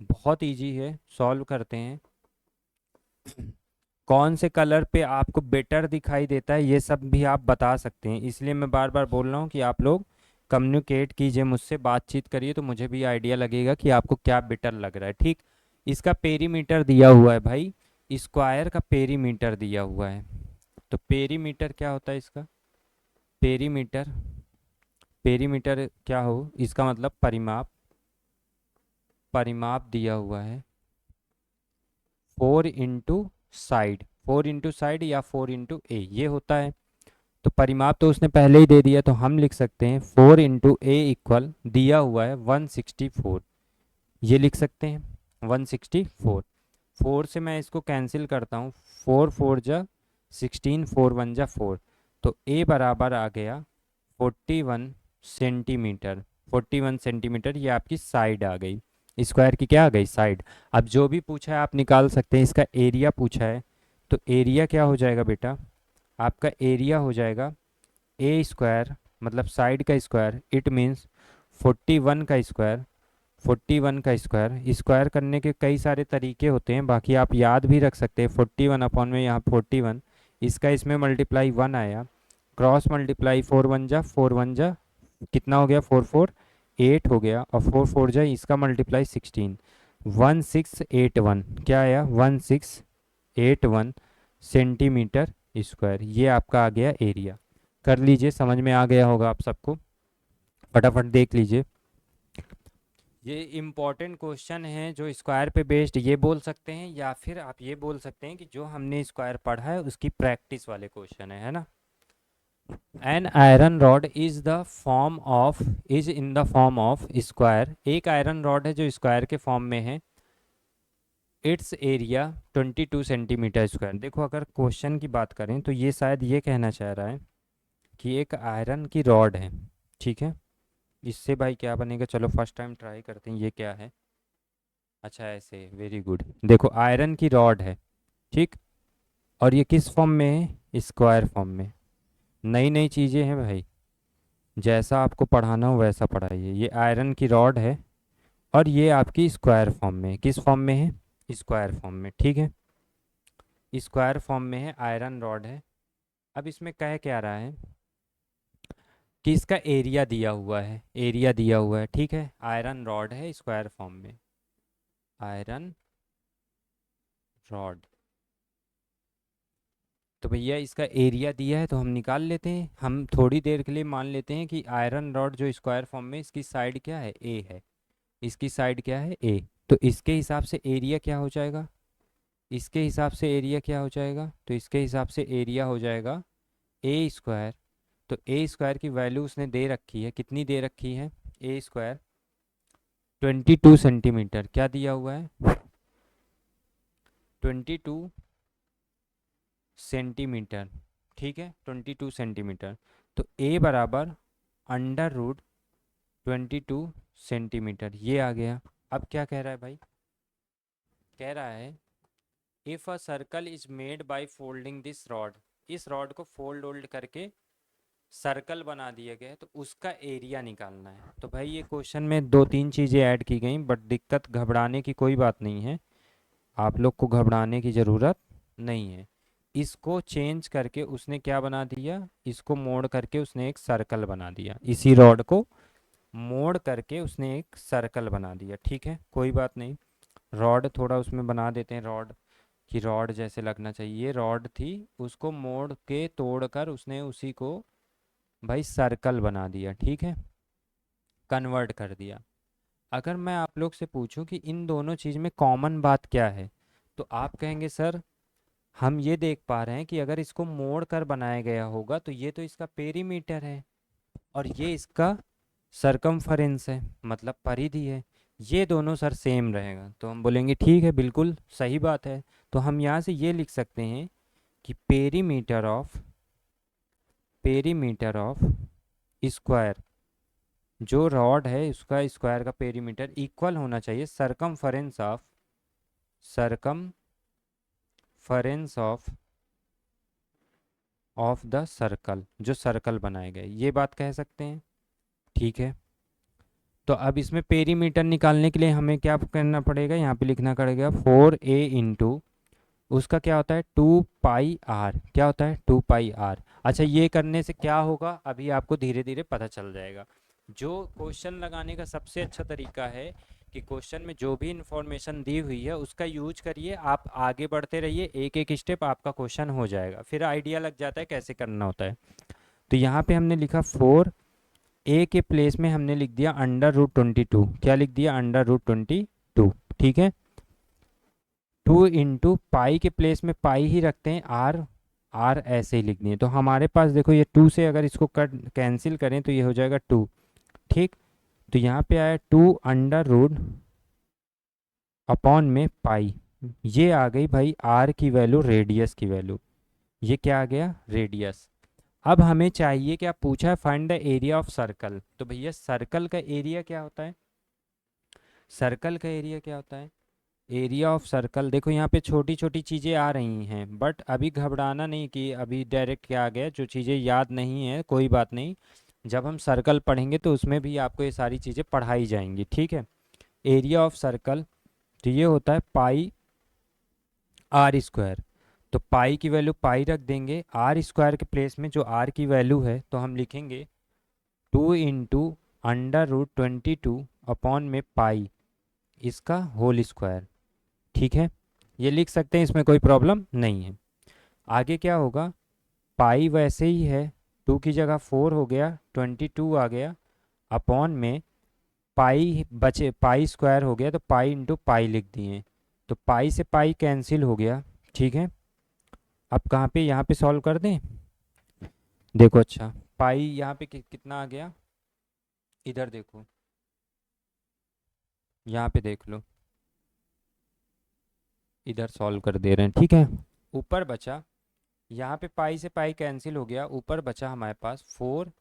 बहुत इजी है, सॉल्व करते हैं। कौन से कलर पे आपको बेटर दिखाई देता है ये सब भी आप बता सकते हैं, इसलिए मैं बार बार बोल रहा हूँ कि आप लोग कम्युनिकेट कीजिए मुझसे, बातचीत करिए, तो मुझे भी आइडिया लगेगा कि आपको क्या बेटर लग रहा है, ठीक। इसका पेरीमीटर दिया हुआ है भाई, स्क्वायर का पेरीमीटर दिया हुआ है। तो पेरीमीटर क्या होता है इसका, पेरीमीटर, पेरीमीटर क्या हो, इसका मतलब परिमाप, परिमाप दिया हुआ है 4 इंटू साइड, 4 इंटू साइड या 4 इंटू ए, ये होता है। तो परिमाप तो उसने पहले ही दे दिया, तो हम लिख सकते हैं 4 इंटू ए इक्वल दिया हुआ है 164, ये लिख सकते हैं 164। 4 से मैं इसको कैंसिल करता हूँ, 4 4 जा 16, 4 1 जा 4, तो ए बराबर आ गया 41 सेंटीमीटर। 41 सेंटीमीटर ये आपकी साइड आ गई, स्क्वायर की क्या आ गई, साइड। अब जो भी पूछा है आप निकाल सकते हैं, इसका एरिया पूछा है, तो एरिया क्या हो जाएगा बेटा, आपका एरिया हो जाएगा ए स्क्वायर, मतलब साइड का स्क्वायर, इट मीन्स 41 का स्क्वायर। 41 का स्क्वायर, स्क्वायर करने के कई सारे तरीके होते हैं, बाकी आप याद भी रख सकते हैं। 41 अपॉन में यहाँ 41, इसका इसमें मल्टीप्लाई 1 आया, क्रॉस मल्टीप्लाई 4 1 जा 4 1 जा कितना हो गया, 4 4 8 हो गया, और 4 4 जा इसका मल्टीप्लाई 16, 1681 क्या आया, 1681 सेंटीमीटर स्क्वायर। ये आपका आ गया एरिया। कर लीजिए, समझ में आ गया होगा आप सबको, फटाफट देख लीजिए। ये इम्पॉर्टेंट क्वेश्चन है जो स्क्वायर पे बेस्ड, ये बोल सकते हैं, या फिर आप ये बोल सकते हैं कि जो हमने स्क्वायर पढ़ा है उसकी प्रैक्टिस वाले क्वेश्चन है ना। An iron rod is the form of, is in the form of square, एक आयरन रॉड है जो स्क्वायर के फॉर्म में है। It's area 22 centimetre square. देखो अगर क्वेश्चन की बात करें तो ये शायद ये कहना चाह रहा है कि एक आयरन की रॉड है, ठीक है। इससे भाई क्या बनेगा, चलो फर्स्ट टाइम ट्राई करते हैं, ये क्या है, अच्छा ऐसे, वेरी गुड। देखो आयरन की रॉड है, ठीक, और ये किस फॉर्म में है, स्क्वायर फॉर्म में। नई नई चीज़ें हैं भाई, जैसा आपको पढ़ाना हो वैसा पढ़ाइए। ये आयरन की रॉड है और ये आपकी स्क्वायर फॉर्म में, किस फॉर्म में है, स्क्वायर फॉर्म में, ठीक है। स्क्वायर फॉर्म में है, आयरन रॉड है। अब इसमें कह क्या रहा है कि इसका एरिया दिया हुआ है, एरिया दिया हुआ है, ठीक है। आयरन रॉड है स्क्वायर फॉर्म में, आयरन रॉड। तो भैया इसका एरिया दिया है तो हम निकाल लेते हैं। हम थोड़ी देर के लिए मान लेते हैं कि आयरन रॉड जो स्क्वायर फॉर्म में, इसकी साइड क्या है, ए है। इसकी साइड क्या है, ए। तो इसके हिसाब से एरिया क्या हो जाएगा, इसके हिसाब से एरिया क्या हो जाएगा, तो इसके हिसाब से एरिया हो जाएगा ए स्क्वायर। तो ए स्क्वायर की वैल्यू उसने दे रखी है, कितनी दे रखी है, ए स्क्वायर 22 सेंटीमीटर। क्या दिया हुआ है, 22 सेंटीमीटर, ठीक है, 22 सेंटीमीटर। तो ए बराबर √22 सेंटीमीटर, ये आ गया। अब क्या कह रहा है भाई, कह रहा है if a circle is made by folding this rod, इस रॉड को फोल्ड ओल्ड करके सर्कल बना दिया गया है, तो उसका एरिया निकालना है। तो भाई ये क्वेश्चन में दो तीन चीज़ें ऐड की गई, बट दिक्कत, घबराने की कोई बात नहीं है, आप लोग को घबराने की ज़रूरत नहीं है। इसको चेंज करके उसने क्या बना दिया, इसको मोड़ करके उसने एक सर्कल बना दिया, इसी रॉड को मोड़ करके उसने एक सर्कल बना दिया, ठीक है, कोई बात नहीं। रॉड थोड़ा उसमें बना देते हैं, रॉड की रॉड जैसे लगना चाहिए, रॉड थी, उसको मोड़ के तोड़कर उसने उसी को भाई सर्कल बना दिया, ठीक है, कन्वर्ट कर दिया। अगर मैं आप लोग से पूछूं कि इन दोनों चीज़ में कॉमन बात क्या है, तो आप कहेंगे सर हम ये देख पा रहे हैं कि अगर इसको मोड़ कर बनाया गया होगा तो ये तो इसका पेरीमीटर है और ये इसका सरकमफरेंस है, मतलब परिधि है, ये दोनों सर सेम रहेगा। तो हम बोलेंगे ठीक है, बिल्कुल सही बात है। तो हम यहाँ से ये लिख सकते हैं कि पेरीमीटर ऑफ स्क्वायर, जो रॉड है उसका स्क्वायर का पेरीमीटर इक्वल होना चाहिए सरकमफरेंस ऑफ द सर्कल, जो सर्कल बनाए गए, ये बात कह सकते हैं, ठीक है। तो अब इसमें पेरीमीटर निकालने के लिए हमें क्या करना पड़ेगा, यहाँ पे लिखना पड़ेगा 4a इंटू उसका क्या होता है 2 पाई r, क्या होता है 2 पाई r। अच्छा, ये करने से क्या होगा अभी आपको धीरे धीरे पता चल जाएगा। जो क्वेश्चन लगाने का सबसे अच्छा तरीका है कि क्वेश्चन में जो भी इंफॉर्मेशन दी हुई है उसका यूज करिए, आप आगे बढ़ते रहिए, एक एक स्टेप आपका क्वेश्चन हो जाएगा, फिर आइडिया लग जाता है कैसे करना होता है। तो यहाँ पे हमने लिखा 4a के प्लेस में हमने लिख दिया √22, क्या लिख दिया √22, ठीक है। 2 इंटू पाई के प्लेस में पाई ही रखते हैं, आर ऐसे ही लिख दिए। तो हमारे पास देखो ये 2 से अगर इसको कट कैंसिल करें तो ये हो जाएगा 2, ठीक। तो यहाँ पे आया 2 अपॉन में पाई, ये आ गई भाई आर की वैल्यू, रेडियस की वैल्यू, ये क्या आ गया, रेडियस। अब हमें चाहिए क्या, पूछा है find the area of circle. तो भैया सर्कल का एरिया क्या होता है, सर्कल का एरिया क्या होता है, एरिया ऑफ सर्कल। देखो यहाँ पे छोटी छोटी चीज़ें आ रही हैं, बट अभी घबराना नहीं कि अभी डायरेक्ट क्या आ गया, जो चीज़ें याद नहीं है कोई बात नहीं, जब हम सर्कल पढ़ेंगे तो उसमें भी आपको ये सारी चीज़ें पढ़ाई जाएंगी, ठीक है। एरिया ऑफ सर्कल, तो ये होता है पाई आर स्क्वायर। तो पाई की वैल्यू पाई रख देंगे, आर स्क्वायर के प्लेस में जो आर की वैल्यू है तो हम लिखेंगे 2 इंटू √22 अपॉन में पाई, इसका होल स्क्वायर, ठीक है, ये लिख सकते हैं, इसमें कोई प्रॉब्लम नहीं है। आगे क्या होगा, पाई वैसे ही है, 2 की जगह 4 हो गया, 22 आ गया, अपॉन में पाई बचे, पाई स्क्वायर हो गया तो पाई इंटू पाई लिख दिए, तो पाई से पाई कैंसिल हो गया, ठीक है। अब कहाँ पे, यहाँ पे सॉल्व कर दें, देखो अच्छा पाई यहाँ पे कितना आ गया, इधर देखो, यहाँ पे देख लो, इधर सॉल्व कर दे रहे हैं, ठीक है। ऊपर बचा, यहाँ पे पाई से पाई कैंसिल हो गया, ऊपर बचा हमारे पास 4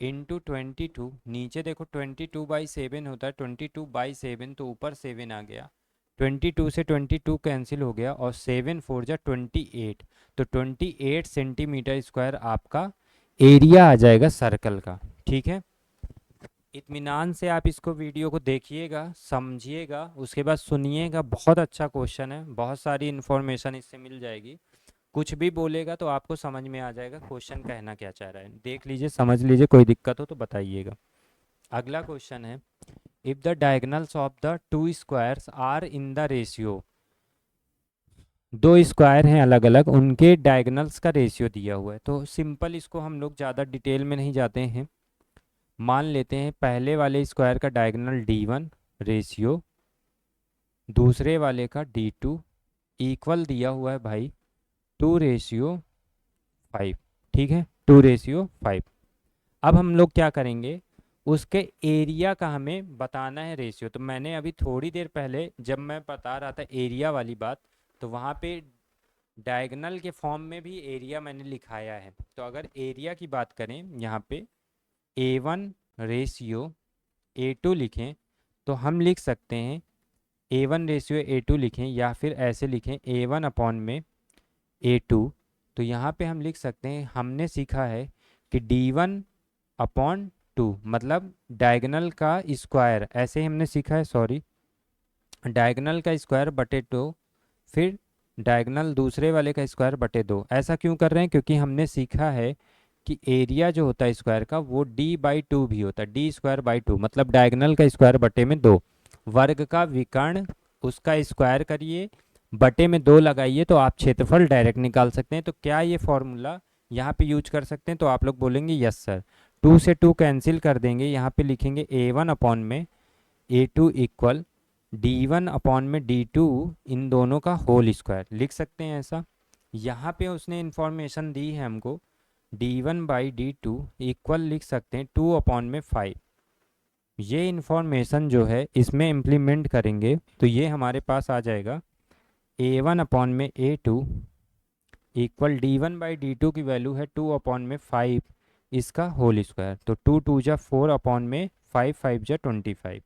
इंटू 22, नीचे देखो 22/7 होता है, 22/7, तो ऊपर 7 आ गया, 22 से 22 कैंसिल हो गया और 7 4 जा 28, तो 28 सेंटीमीटर स्क्वायर आपका एरिया आ जाएगा सर्कल का, ठीक है। इत्मीनान से आप इसको वीडियो को देखिएगा, समझिएगा, उसके बाद सुनिएगा। बहुत अच्छा क्वेश्चन है, बहुत सारी इन्फॉर्मेशन इससे मिल जाएगी। कुछ भी बोलेगा तो आपको समझ में आ जाएगा क्वेश्चन कहना क्या चाह रहा है। देख लीजिए, समझ लीजिए, कोई दिक्कत हो तो बताइएगा। अगला क्वेश्चन है, if the diagonals of the two squares are in the ratio, दो स्क्वायर हैं अलग अलग, उनके डायगोनल्स का रेशियो दिया हुआ है। तो सिंपल, इसको हम लोग ज़्यादा डिटेल में नहीं जाते हैं। मान लेते हैं पहले वाले स्क्वायर का डायगोनल D1 रेशियो दूसरे वाले का D2 इक्वल दिया हुआ है भाई 2:5। ठीक है, 2:5। अब हम लोग क्या करेंगे, उसके एरिया का हमें बताना है रेशियो। तो मैंने अभी थोड़ी देर पहले जब मैं बता रहा था एरिया वाली बात, तो वहाँ पे डायगोनल के फॉर्म में भी एरिया मैंने लिखाया है। तो अगर एरिया की बात करें, यहाँ पे A1:A2 लिखें तो हम लिख सकते हैं A1:A2 लिखें, या फिर ऐसे लिखें A1/A2। तो यहाँ पे हम लिख सकते हैं, हमने सीखा है कि D1/2 मतलब डायगोनल का स्क्वायर, ऐसे ही हमने सीखा है, सॉरी, डायगोनल का स्क्वायर बटे 2, फिर डायगोनल दूसरे वाले का स्क्वायर बटे 2। ऐसा क्यों कर रहे हैं, क्योंकि हमने सीखा है कि एरिया जो होता है स्क्वायर का वो D/2 भी होता है, D²/2 मतलब डायगोनल का स्क्वायर बटे में 2। वर्ग का विकर्ण उसका स्क्वायर करिए, बटे में 2 लगाइए, तो आप क्षेत्रफल डायरेक्ट निकाल सकते हैं। तो क्या ये फॉर्मूला यहाँ पे यूज कर सकते हैं? तो आप लोग बोलेंगे यस सर। 2 से 2 कैंसिल कर देंगे, यहाँ पे लिखेंगे A1/A2 इक्वल D1/D2 इन दोनों का होल स्क्वायर, लिख सकते हैं ऐसा। यहाँ पे उसने इंफॉर्मेशन दी है हमको D1/D2 इक्वल लिख सकते हैं 2/5। ये इंफॉर्मेशन जो है इसमें इम्प्लीमेंट करेंगे तो ये हमारे पास आ जाएगा A1/A2 इक्वल D1/D2 की वैल्यू है 2/5 इसका होल स्क्वायर। तो 2 2 जा 4/5, 5 जा 25।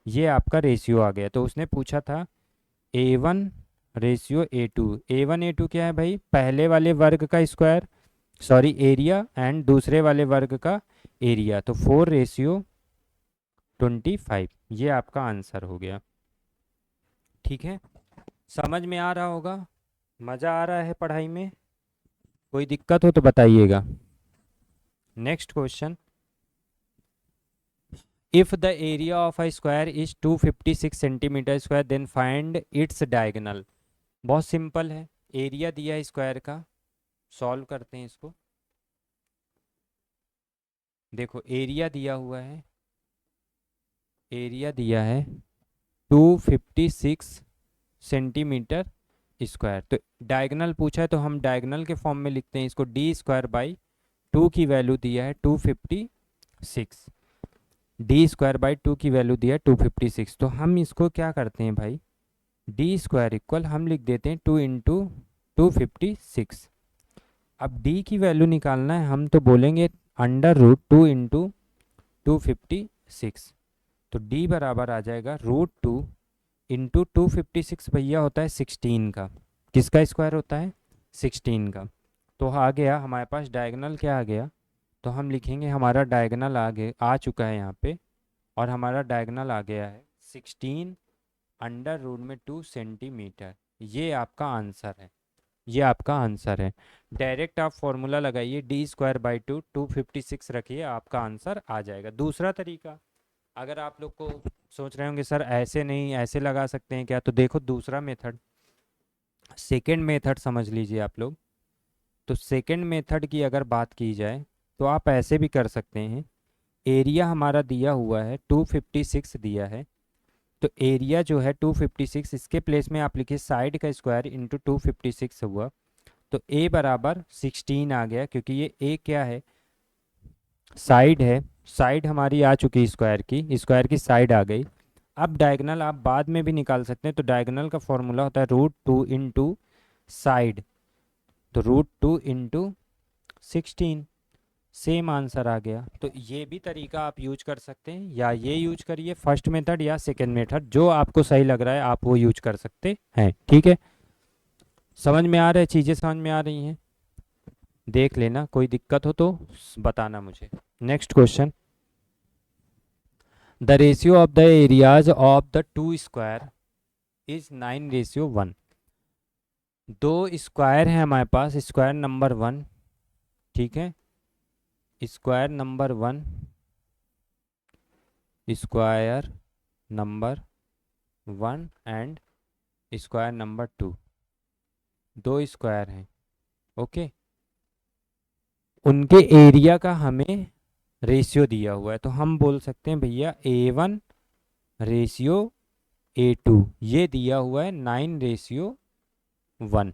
ये आपका रेशियो आ गया। तो उसने पूछा था A1:A2। A1A2 क्या है भाई? पहले वाले वर्ग का स्क्वायर, सॉरी एरिया, एंड दूसरे वाले वर्ग का एरिया। तो 4:25, ये आपका आंसर हो गया। ठीक है, समझ में आ रहा होगा, मज़ा आ रहा है पढ़ाई में, कोई दिक्कत हो तो बताइएगा। Next question, if the area of a square is 256 centimetre square then find its diagonal. बहुत सिंपल है, एरिया दिया है स्क्वायर का, सॉल्व करते हैं इसको। देखो एरिया दिया हुआ है, एरिया दिया है 256 सेंटीमीटर स्क्वायर। तो डायगोनल पूछा है तो हम डायगोनल के फॉर्म में लिखते हैं इसको, D²/2 की वैल्यू दिया है 256, D²/2 की वैल्यू दिया है 256। तो हम इसको क्या करते हैं भाई, D² इक्वल हम लिख देते हैं 2 इंटू 256। अब D की वैल्यू निकालना है, हम तो बोलेंगे √2 इंटू 256। तो D बराबर आ जाएगा √2 इंटू 256, भैया होता है 16 का। किसका स्क्वायर होता है? 16 का। तो आ गया हमारे पास डायगोनल, क्या आ गया? तो हम लिखेंगे हमारा डायगोनल आ चुका है यहाँ पे, और हमारा डायगोनल आ गया है 16 √2 सेंटीमीटर। ये आपका आंसर है, ये आपका आंसर है। डायरेक्ट आप फॉर्मूला लगाइए, D²/2 256 रखिए, आपका आंसर आ जाएगा। दूसरा तरीका, अगर आप लोग को सोच रहे होंगे सर ऐसे नहीं ऐसे लगा सकते हैं क्या, तो देखो दूसरा मेथड, सेकेंड मेथड समझ लीजिए आप लोग। तो सेकेंड मेथड की अगर बात की जाए तो आप ऐसे भी कर सकते हैं, एरिया हमारा दिया हुआ है 256 दिया है, तो एरिया जो है 256, इसके प्लेस में आप लिखिए साइड का स्क्वायर इंटू 256 हुआ। तो A बराबर 16 आ गया, क्योंकि ये A क्या है? साइड है। साइड हमारी आ चुकी स्क्वायर की साइड आ गई। अब डायगोनल आप बाद में भी निकाल सकते हैं, तो डायगोनल का फॉर्मूला होता है √2 इंटू साइड, तो √2 इंटू 16, सेम आंसर आ गया। तो ये भी तरीका आप यूज कर सकते हैं, या ये यूज करिए फर्स्ट मेथड या सेकेंड मेथड, जो आपको सही लग रहा है आप वो यूज कर सकते हैं। ठीक है, समझ में आ रहा है, चीज़ें समझ में आ रही हैं? देख लेना, कोई दिक्कत हो तो बताना मुझे। Next question, the ratio of the areas of the to square is 9:1। दो स्क्वायर है हमारे पास, स्क्वायर नंबर 1, ठीक है, square number 1, square number 1 and square number 2, दो स्क्वायर हैं, ओके। उनके एरिया का हमें रेशियो दिया हुआ है, तो हम बोल सकते हैं भैया A1 रेशियो A2, ये दिया हुआ है 9:1,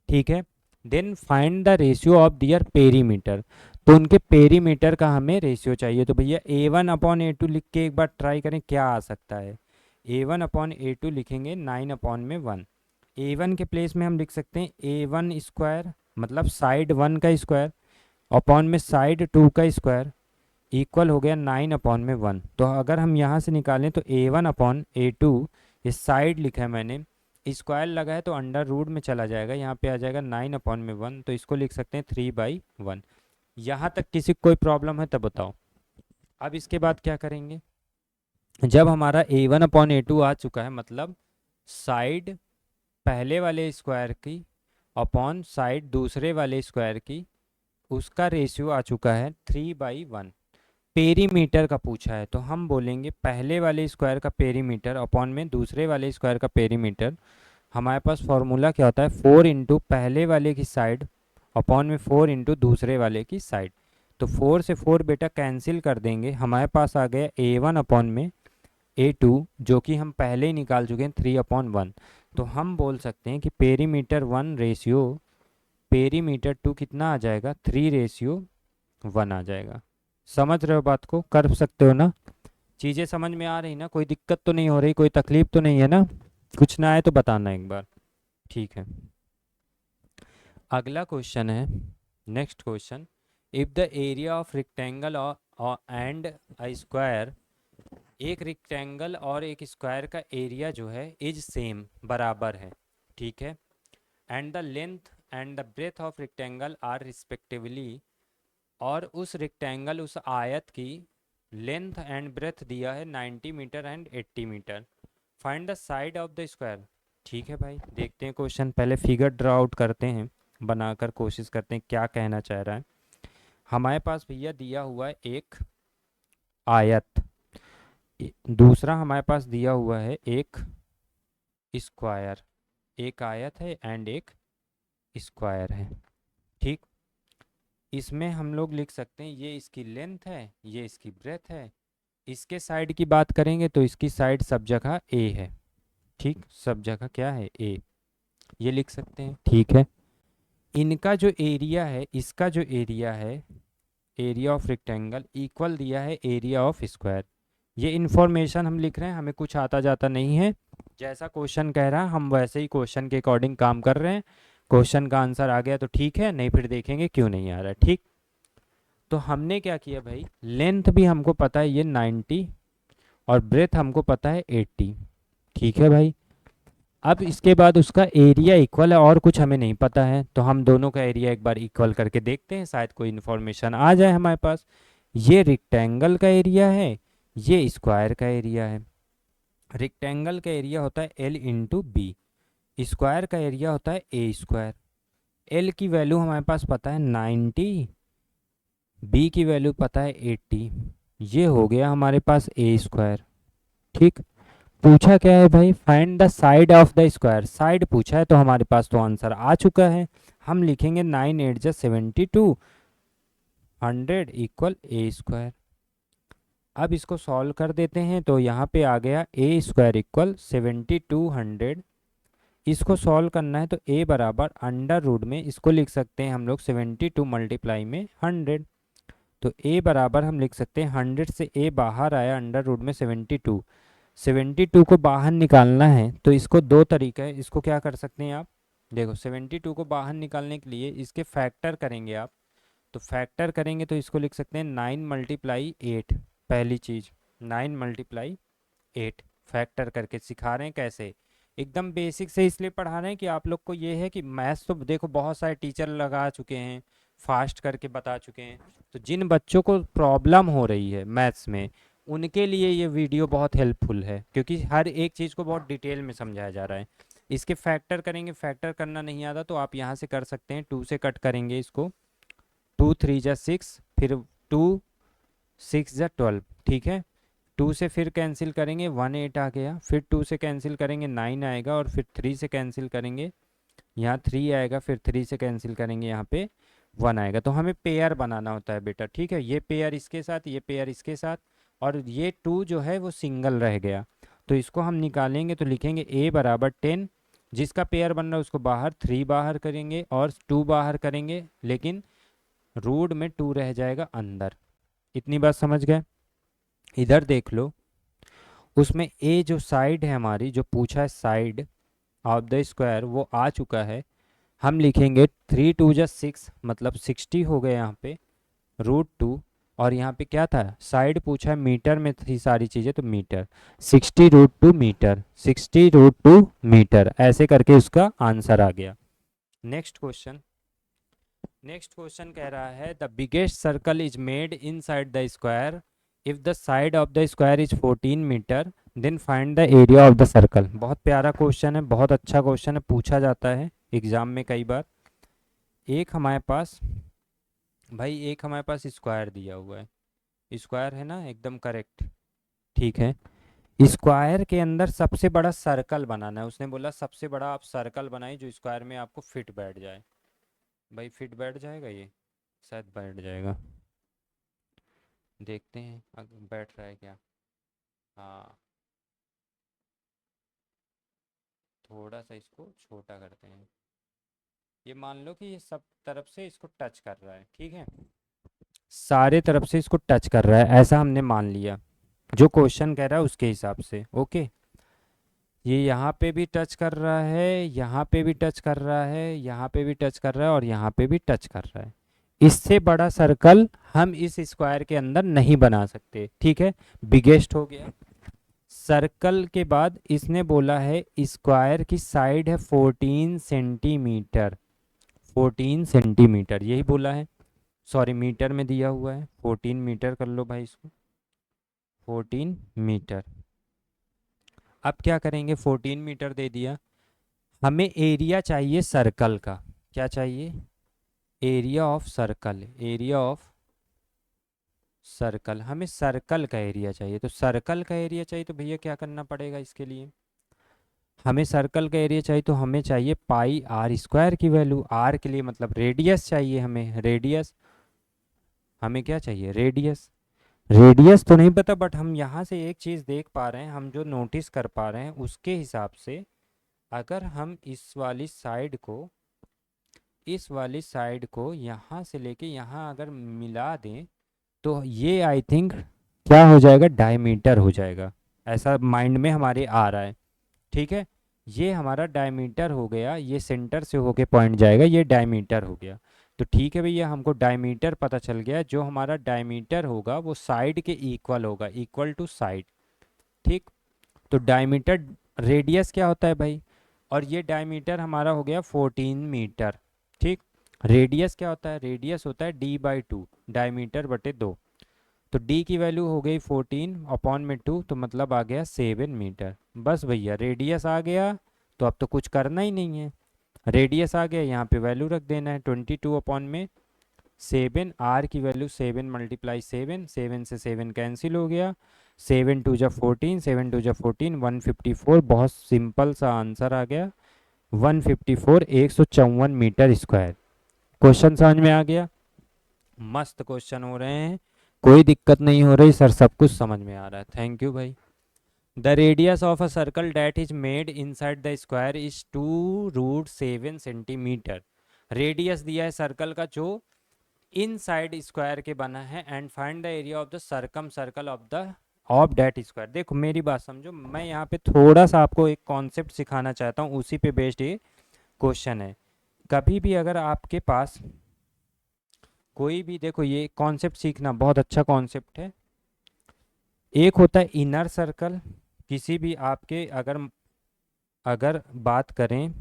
ठीक है। Then find the ratio of their perimeter, तो उनके पेरीमीटर का हमें रेशियो चाहिए। तो भैया A1/A2 लिख के एक बार ट्राई करें क्या आ सकता है। A1/A2 लिखेंगे 9/1। A1 के प्लेस में हम लिख सकते हैं A1 स्क्वायर, मतलब साइड 1 का स्क्वायर अपॉन में साइड 2 का स्क्वायर, इक्वल हो गया 9/1। तो अगर हम यहाँ से निकालें तो A1/A2, ये साइड लिखा है मैंने, स्क्वायर लगा है तो अंडर रूट में चला जाएगा, यहाँ पे आ जाएगा 9/1, तो इसको लिख सकते हैं 3/1। यहाँ तक किसी को कोई प्रॉब्लम है तब बताओ। अब इसके बाद क्या करेंगे, जब हमारा A1/A2 आ चुका है, मतलब साइड पहले वाले स्क्वायर की अपॉन साइड दूसरे वाले स्क्वायर की, उसका रेशियो आ चुका है 3/1। पेरीमीटर का पूछा है तो हम बोलेंगे पहले वाले स्क्वायर का पेरीमीटर अपॉन में दूसरे वाले स्क्वायर का पेरीमीटर। हमारे पास फॉर्मूला क्या होता है, 4 इंटू पहले वाले की साइड अपॉन में 4 इंटू दूसरे वाले की साइड। तो 4 से 4 बेटा कैंसिल कर देंगे, हमारे पास आ गया A1/A2, जो कि हम पहले ही निकाल चुके हैं 3/1। तो हम बोल सकते हैं कि पेरीमीटर 1 रेशियो पेरीमीटर 2 कितना आ जाएगा, 3:1 आ जाएगा। समझ रहे हो बात को, कर सकते हो ना, चीज़ें समझ में आ रही ना, कोई दिक्कत तो नहीं हो रही, कोई तकलीफ तो नहीं है ना, कुछ ना आए तो बताना एक बार, ठीक है। अगला क्वेश्चन है, next question, if the area of rectangle and a square, एक रेक्टेंगल और एक स्क्वायर का एरिया जो है इज सेम, बराबर है, ठीक है, and the length and the breadth of rectangle are respectively, और उस रेक्टेंगल उस आयत की लेंथ एंड ब्रेथ दिया है 90 metre and 80 metre, find the side of the square. ठीक है भाई, देखते हैं क्वेश्चन, पहले फिगर ड्रा आउट करते हैं, बनाकर कोशिश करते हैं क्या कहना चाह रहा है। हमारे पास भैया दिया हुआ है एक आयत, दूसरा हमारे पास दिया हुआ है एक स्क्वायर, एक आयत है एंड एक स्क्वायर है, ठीक। इसमें हम लोग लिख सकते हैं ये इसकी लेंथ है, ये इसकी ब्रेथ है। इसके साइड की बात करेंगे तो इसकी साइड सब जगह ए है, ठीक, सब जगह क्या है, ए, ये लिख सकते हैं, ठीक है। इनका जो एरिया है, इसका जो एरिया है, एरिया ऑफ रेक्टेंगल इक्वल दिया है एरिया ऑफ स्क्वायर। ये इन्फॉर्मेशन हम लिख रहे हैं, हमें कुछ आता जाता नहीं है, जैसा क्वेश्चन कह रहा है हम वैसे ही क्वेश्चन के अकॉर्डिंग काम कर रहे हैं। क्वेश्चन का आंसर आ गया तो ठीक है, नहीं फिर देखेंगे क्यों नहीं आ रहा है, ठीक। तो हमने क्या किया भाई, लेंथ भी हमको पता है ये 90 और ब्रेथ हमको पता है 80, ठीक है भाई। अब इसके बाद उसका एरिया इक्वल है और कुछ हमें नहीं पता है, तो हम दोनों का एरिया एक बार इक्वल करके देखते हैं, शायद कोई इन्फॉर्मेशन आ जाए हमारे पास। ये रेक्टेंगल का एरिया है, ये स्क्वायर का एरिया है। रेक्टेंगल का एरिया होता है L इंटू बी, स्क्वायर का एरिया होता है ए स्क्वायर। एल की वैल्यू हमारे पास पता है 90, बी की वैल्यू पता है 80, ये हो गया हमारे पास ए स्क्वायर, ठीक। पूछा क्या है भाई, find the side of the square, side पूछा है तो हमारे पास तो आंसर आ चुका है, हम लिखेंगे 9 8 जा 72, 100 इक्वल ए स्क्वायर। अब इसको सॉल्व कर देते हैं तो यहाँ पे आ गया ए स्क्वायर इक्वल 7200। इसको सॉल्व करना है तो a बराबर अंडर रूट में, इसको लिख सकते हैं हम लोग 72 मल्टीप्लाई में 100, तो a बराबर हम लिख सकते हैं 100 से a बाहर आया अंडर रूट में 72, 72 को बाहर निकालना है तो इसको दो तरीका है, इसको क्या कर सकते हैं आप, देखो 72 को बाहर निकालने के लिए इसके फैक्टर करेंगे आप, तो फैक्टर करेंगे तो इसको लिख सकते हैं 9 मल्टीप्लाई 8, पहली चीज़ 9 मल्टीप्लाई 8, फैक्टर करके सिखा रहे हैं कैसे, एकदम बेसिक से इसलिए पढ़ा रहे हैं कि आप लोग को ये है कि मैथ्स तो देखो बहुत सारे टीचर लगा चुके हैं, फास्ट करके बता चुके हैं, तो जिन बच्चों को प्रॉब्लम हो रही है मैथ्स में उनके लिए ये वीडियो बहुत हेल्पफुल है, क्योंकि हर एक चीज़ को बहुत डिटेल में समझाया जा रहा है। इसके फैक्टर करेंगे, फैक्टर करना नहीं आता तो आप यहाँ से कर सकते हैं, 2 से कट करेंगे इसको, 2 3 जा 6, फिर 2 6 जा 12, ठीक है। 2 से फिर कैंसिल करेंगे 1 8 आ गया, फिर 2 से कैंसिल करेंगे 9 आएगा, और फिर 3 से कैंसिल करेंगे यहाँ 3 आएगा, फिर 3 से कैंसिल करेंगे यहाँ पे 1 आएगा। तो हमें पेयर बनाना होता है बेटा, ठीक है। ये पेयर इसके साथ, ये पेयर इसके साथ, और ये 2 जो है वो सिंगल रह गया, तो इसको हम निकालेंगे तो लिखेंगे a बराबर 10, जिसका पेयर बन रहा है उसको बाहर 3 बाहर करेंगे और 2 बाहर करेंगे, लेकिन रूट में 2 रह जाएगा अंदर। इतनी बात समझ गए। इधर देख लो, उसमें ए जो साइड है हमारी, जो पूछा है साइड ऑफ द स्क्वायर, वो आ चुका है। हम लिखेंगे 3 2 जा 6, मतलब 60 हो गए यहाँ पे, √2, और यहाँ पे क्या था, साइड पूछा है, मीटर में थी सारी चीज़ें, तो मीटर, 60 √2 मीटर, 60 √2 मीटर, ऐसे करके उसका आंसर आ गया। नेक्स्ट क्वेश्चन, नेक्स्ट क्वेश्चन कह रहा है the biggest circle is made inside the square if the side of the square is 14 metre, then find the area of the circle. बहुत प्यारा क्वेश्चन है, बहुत अच्छा क्वेश्चन है, पूछा जाता है एग्जाम में कई बार। एक हमारे पास भाई, एक हमारे पास स्क्वायर दिया हुआ है, स्क्वायर है ना, एकदम करेक्ट, ठीक है। स्क्वायर के अंदर सबसे बड़ा सर्कल बनाना है, उसने बोला सबसे बड़ा आप सर्कल बनाइए जो स्क्वायर में आपको फिट बैठ जाए। भाई फिट बैठ जाएगा ये, शायद बैठ जाएगा, देखते हैं अगर बैठ रहा है क्या। हाँ, थोड़ा सा इसको छोटा करते हैं, ये मान लो कि ये सब तरफ से इसको टच कर रहा है, ठीक है, सारे तरफ से इसको टच कर रहा है, ऐसा हमने मान लिया, जो क्वेश्चन कह रहा है उसके हिसाब से, ओके। ये यहाँ पे भी टच कर रहा है, यहाँ पे भी टच कर रहा है, यहाँ पे भी टच कर रहा है, और यहाँ पे भी टच कर रहा है। इससे बड़ा सर्कल हम इस स्क्वायर के अंदर नहीं बना सकते, ठीक है। बिगेस्ट हो गया। सर्कल के बाद इसने बोला है स्क्वायर की साइड है 14 सेंटीमीटर, 14 सेंटीमीटर यही बोला है, सॉरी मीटर में दिया हुआ है, 14 मीटर कर लो भाई इसको, 14 मीटर। अब क्या करेंगे, 14 मीटर दे दिया, हमें एरिया चाहिए सर्कल का, क्या चाहिए, area of circle, area of circle, हमें सर्कल का एरिया चाहिए। तो सर्कल का एरिया चाहिए तो भैया क्या करना पड़ेगा, इसके लिए हमें सर्कल का एरिया चाहिए तो हमें चाहिए पाई आर स्क्वायर की वैल्यू, आर के लिए मतलब रेडियस चाहिए, हमें रेडियस, हमें क्या चाहिए, रेडियस। रेडियस तो नहीं पता, बट हम यहाँ से एक चीज़ देख पा रहे हैं, हम जो नोटिस कर पा रहे हैं उसके हिसाब से, अगर हम इस वाली साइड को यहाँ से लेके यहाँ अगर मिला दें, तो ये आई थिंक क्या हो जाएगा, डायमीटर हो जाएगा, ऐसा माइंड में हमारे आ रहा है, ठीक है। ये हमारा डायमीटर हो गया, ये सेंटर से होके पॉइंट जाएगा, ये डायमीटर हो गया। तो ठीक है भैया, हमको डायमीटर पता चल गया, जो हमारा डायमीटर होगा वो साइड के इक्वल होगा, इक्वल टू साइड, ठीक। तो डायमीटर, रेडियस क्या होता है भाई, और ये डायमीटर हमारा हो गया 14 मीटर, ठीक। रेडियस क्या होता है, रेडियस होता है d/2, डायमीटर/2, तो d की वैल्यू हो गई 14 अपॉन में 2, तो मतलब आ गया 7 मीटर। बस भैया रेडियस आ गया, तो अब तो कुछ करना ही नहीं है, रेडियस आ गया, यहाँ पे वैल्यू रख देना है 22 अपॉन में 7, आर की वैल्यू 7 × 7, 7 से 7 कैंसिल हो गया, 7 2 जा 14, 7 2 जा 14, 154, बहुत सिंपल सा आंसर आ गया, 154, 154 मीटर स्क्वायर। क्वेश्चन समझ में आ गया, मस्त क्वेश्चन हो रहे हैं, कोई दिक्कत नहीं हो रही सर, सब कुछ समझ में आ रहा है, थैंक यू भाई। The radius of a circle that is made inside the square is 2 √7 centimetre. Radius दिया है सर्कल का जो इनसाइड स्क्वायर के बना है, and find the area of the circum circle of that square. देखो मेरी बात समझो, मैं यहाँ पे थोड़ा सा आपको एक कॉन्सेप्ट सिखाना चाहता हूँ, उसी पे बेस्ड ये क्वेश्चन है। कभी भी अगर आपके पास कोई भी, देखो ये कॉन्सेप्ट सीखना बहुत अच्छा कॉन्सेप्ट है। एक होता है इनर सर्कल, किसी भी आपके अगर अगर बात करें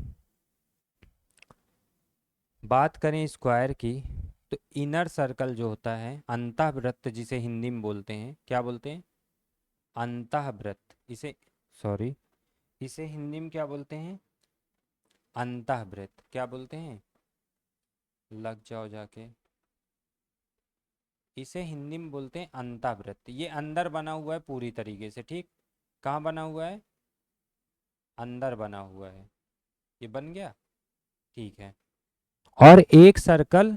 स्क्वायर की, तो इनर सर्कल जो होता है, अंतःवृत्त जिसे हिंदी में बोलते हैं, क्या बोलते हैं, अंतःवृत्त, इसे सॉरी इसे हिंदी में क्या बोलते हैं? अंतःवृत्त क्या बोलते हैं? लग जाओ जाके, इसे हिंदी में बोलते हैं अंतःवृत्त। ये अंदर बना हुआ है पूरी तरीके से, ठीक। कहाँ बना हुआ है? अंदर बना हुआ है। ये बन गया, ठीक है। और एक सर्कल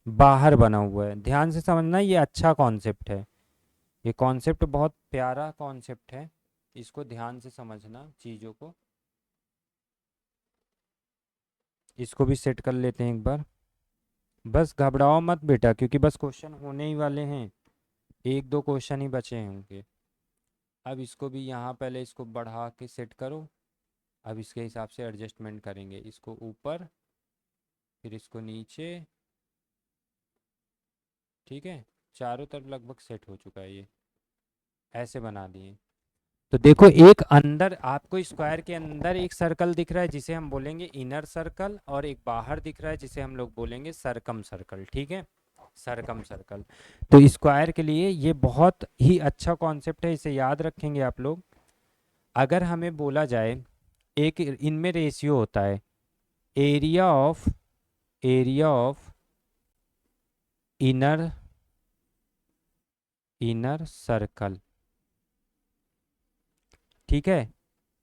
बाहर बना हुआ है। ध्यान से समझना, ये अच्छा कॉन्सेप्ट है। ये कॉन्सेप्ट बहुत प्यारा कॉन्सेप्ट है, इसको ध्यान से समझना चीज़ों को। इसको भी सेट कर लेते हैं एक बार। बस घबराओ मत बेटा, क्योंकि बस क्वेश्चन होने ही वाले हैं, एक दो क्वेश्चन ही बचे हैं उनके। अब इसको भी यहाँ पहले इसको बढ़ा के सेट करो। अब इसके हिसाब से एडजस्टमेंट करेंगे, इसको ऊपर फिर इसको नीचे, ठीक है। चारों तरफ लगभग सेट हो चुका है ये, ऐसे बना दिए। तो देखो, एक अंदर आपको स्क्वायर के अंदर एक सर्कल दिख रहा है जिसे हम बोलेंगे इनर सर्कल, और एक बाहर दिख रहा है जिसे हम लोग बोलेंगे सरकम सर्कल, ठीक है। सरकम सर्कल। तो स्क्वायर के लिए ये बहुत ही अच्छा कॉन्सेप्ट है, इसे याद रखेंगे आप लोग। अगर हमें बोला जाए, एक इनमें रेशियो होता है, area of inner inner circle, ठीक है।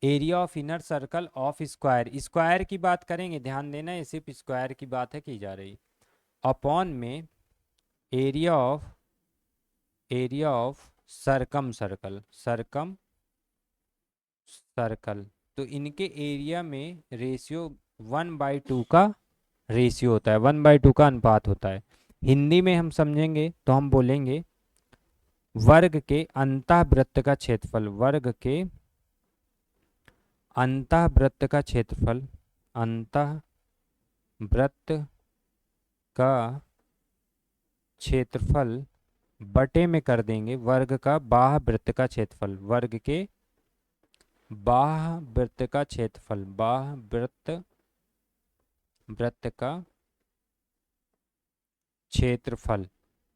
Area of inner circle of square, square की बात करेंगे, ध्यान देना, ये सिर्फ स्क्वायर की बात है की जा रही। अपॉन में एरिया ऑफ सरकम सर्कल, सरकम सर्कल। तो इनके एरिया में रेशियो 1/2 का रेशियो होता है, 1/2 का अनुपात होता है। हिंदी में हम समझेंगे तो हम बोलेंगे वर्ग के अंतःवृत्त का क्षेत्रफल, वर्ग के अंतःवृत्त का क्षेत्रफल, अंतःवृत्त का क्षेत्रफल बटे में कर देंगे वर्ग का बाह्य वृत्त का क्षेत्रफल, वर्ग के बाह्य वृत्त का क्षेत्रफल, बाह्य वृत्त का क्षेत्रफल।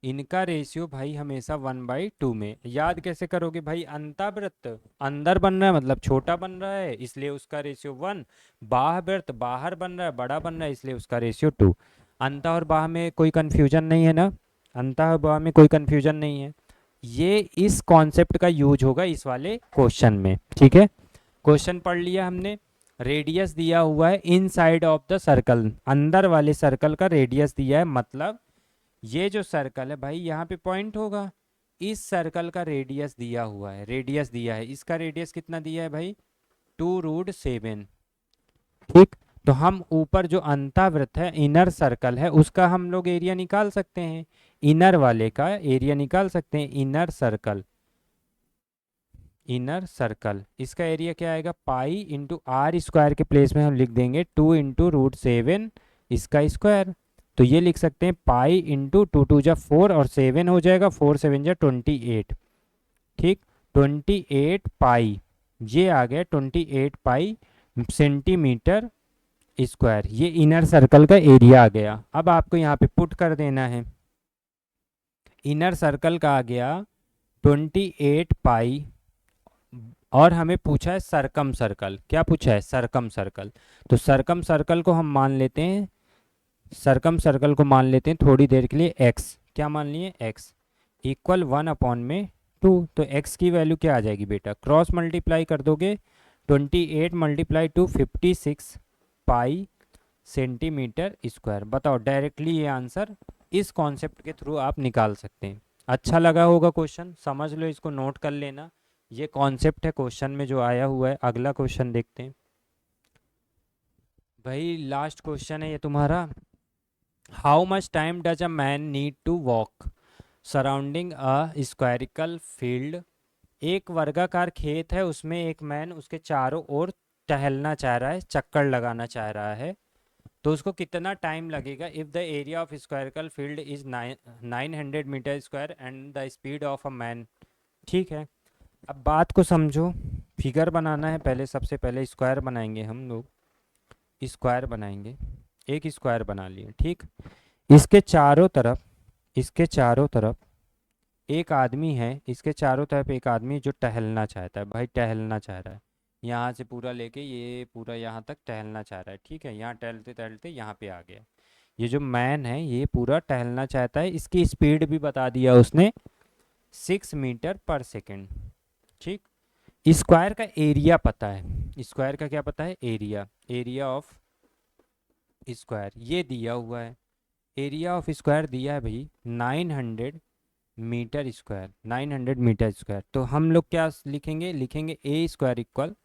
इनका रेशियो भाई हमेशा 1/2 में। याद कैसे करोगे भाई? अंतःवृत्त अंदर बन रहा है मतलब छोटा बन रहा है, इसलिए उसका रेशियो 1। बाह्य वृत्त बाहर बन रहा है, बड़ा बन रहा है, इसलिए उसका रेशियो 2। अंतः और बाह्य में कोई कंफ्यूजन नहीं है ना? अंतः और बाह्य में कोई कंफ्यूजन नहीं है। ये इस कॉन्सेप्ट का यूज होगा इस वाले क्वेश्चन में, ठीक है। क्वेश्चन पढ़ लिया हमने। रेडियस दिया हुआ है इनसाइड ऑफ द सर्कल, अंदर वाले सर्कल का रेडियस दिया है, मतलब ये जो सर्कल है भाई यहाँ पे पॉइंट होगा। इस सर्कल का रेडियस दिया हुआ है, रेडियस दिया है, इसका रेडियस कितना दिया है भाई? 2√7, ठीक। तो हम ऊपर जो अंतःवृत्त है, इनर सर्कल है, उसका हम लोग एरिया निकाल सकते हैं, इनर वाले का एरिया निकाल सकते हैं। इनर सर्कल, इनर सर्कल, इसका एरिया क्या आएगा? पाई इंटू आर स्क्वायर के प्लेस में हम लिख देंगे 2 × √7 इसका स्क्वायर। तो ये लिख सकते हैं पाई इंटू 2 × 2 = 4 और 7 हो जाएगा, 4 × 7 = 28, ठीक। 28 पाई, ये आ गया 28 पाई सेंटीमीटर स्क्वायर। ये इनर सर्कल का एरिया आ गया। अब आपको यहाँ पे पुट कर देना है, इनर सर्कल का आ गया 28 पाई, और हमें पूछा है सरकम सर्कल। क्या पूछा है? सरकम सर्कल। तो सरकम सर्कल को हम मान लेते हैं, सरकम सर्कल को मान लेते हैं थोड़ी देर के लिए एक्स। क्या मान लिए? X equal 1/2। तो एक्स की वैल्यू क्या आ जाएगी बेटा? क्रॉस मल्टीप्लाई कर दोगे, 28 × 2 56 पाई सेंटीमीटर स्क्वायर। बताओ, डायरेक्टली ये आंसर इस कॉन्सेप्ट के थ्रू आप निकाल सकते हैं। अच्छा लगा होगा क्वेश्चन, समझ लो, इसको नोट कर लेना। ये कॉन्सेप्ट है क्वेश्चन में जो आया हुआ है। अगला क्वेश्चन देखते हैं भाई, लास्ट क्वेश्चन है ये तुम्हारा। How much time does a man need to walk surrounding a squarical field. एक वर्गाकार खेत है, उसमें एक मैन उसके चारों ओर टहलना चाह रहा है, चक्कर लगाना चाह रहा है, तो उसको कितना टाइम लगेगा if the area of squarical field is 900 metre square and the speed of a man, ठीक है। अब बात को समझो, फिगर बनाना है पहले, सबसे पहले स्क्वायर बनाएंगे हम लोग, स्क्वायर बनाएंगे। एक स्क्वायर बना लिए, ठीक। इसके चारों तरफ, इसके चारों तरफ एक आदमी है, इसके चारों तरफ एक आदमी जो टहलना चाहता है, भाई टहलना चाह रहा है, यहाँ से पूरा लेके ये पूरा यहाँ तक टहलना चाह रहा है, ठीक है, यहाँ टहलते टहलते यहाँ पे आ गया। ये जो मैन है ये पूरा टहलना चाहता है, इसकी स्पीड भी बता दिया उसने 6 मीटर पर सेकेंड, ठीक। स्क्वायर का एरिया पता है, स्क्वायर का क्या पता है, एरिया, एरिया ऑफ स्क्वायर ये दिया हुआ है, एरिया ऑफ स्क्वायर दिया है भाई 900 मीटर स्क्वायर, 900 मीटर स्क्वायर। तो हम लोग क्या लिखेंगे, लिखेंगे A square equal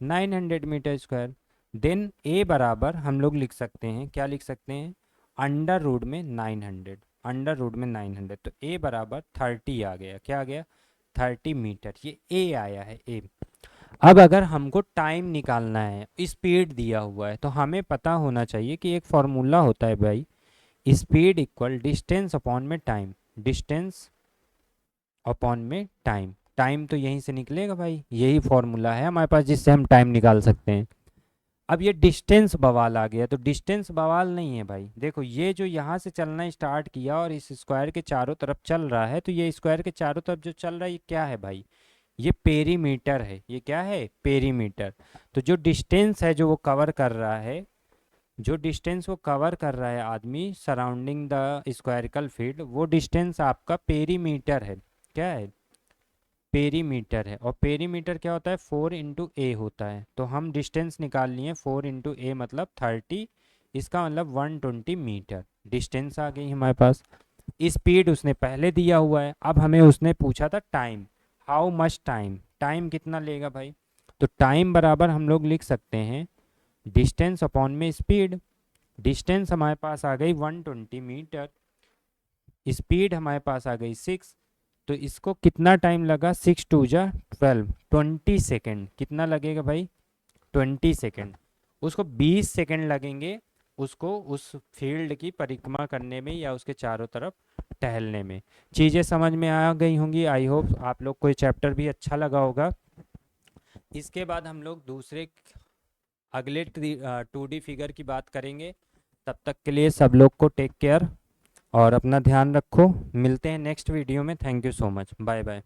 900 metre square. Then A बराबर हम लोग लिख सकते हैं, क्या लिख सकते हैं, अंडर रूट में 900, अंडर रूट में 900, तो ए बराबर 30 आ गया, क्या आ गया, 30 मीटर, ये ए आया है ए। अब अगर हमको टाइम निकालना है, स्पीड दिया हुआ है, तो हमें पता होना चाहिए कि एक फॉर्मूला होता है भाई, स्पीड इक्वल डिस्टेंस अपॉन में टाइम, डिस्टेंस अपॉन में टाइम, टाइम तो यहीं से निकलेगा भाई, यही फॉर्मूला है हमारे पास जिससे हम टाइम निकाल सकते हैं। अब ये डिस्टेंस बवाल आ गया, तो डिस्टेंस बवाल नहीं है भाई, देखो ये जो यहाँ से चलना स्टार्ट किया और इस स्क्वायर के चारों तरफ चल रहा है, तो ये स्क्वायर के चारों तरफ जो चल रहा है ये क्या है भाई, ये पेरीमीटर है, ये क्या है, पेरीमीटर। तो जो डिस्टेंस है जो वो कवर कर रहा है, जो डिस्टेंस वो कवर कर रहा है आदमी सराउंडिंग द स्क्वायरिकल फील्ड, वो डिस्टेंस आपका पेरीमीटर है, क्या है, पेरीमीटर है। और पेरीमीटर क्या होता है, 4 × A होता है। तो हम डिस्टेंस निकाल लिए 4 × A मतलब 30, इसका मतलब 120 मीटर डिस्टेंस आ गई हमारे पास। स्पीड उसने पहले दिया हुआ है, अब हमें उसने पूछा था time, how much time, time कितना लेगा भाई, तो टाइम बराबर हम लोग लिख सकते हैं डिस्टेंस अपॉन में स्पीड। डिस्टेंस हमारे पास आ गई 120 मीटर, स्पीड हमारे पास आ गई 6, तो इसको कितना टाइम लगा, 6 × 2 = 12, 20 सेकेंड, कितना लगेगा भाई, 20 सेकेंड। उसको 20 सेकेंड लगेंगे उसको उस फील्ड की परिक्रमा करने में या उसके चारों तरफ टहलने में। चीज़ें समझ में आ गई होंगी, आई होप आप लोग को ये चैप्टर भी अच्छा लगा होगा। इसके बाद हम लोग दूसरे अगले 2D फिगर की बात करेंगे। तब तक के लिए सब लोग को टेक केयर और अपना ध्यान रखो, मिलते हैं नेक्स्ट वीडियो में। Thank you so much, bye bye.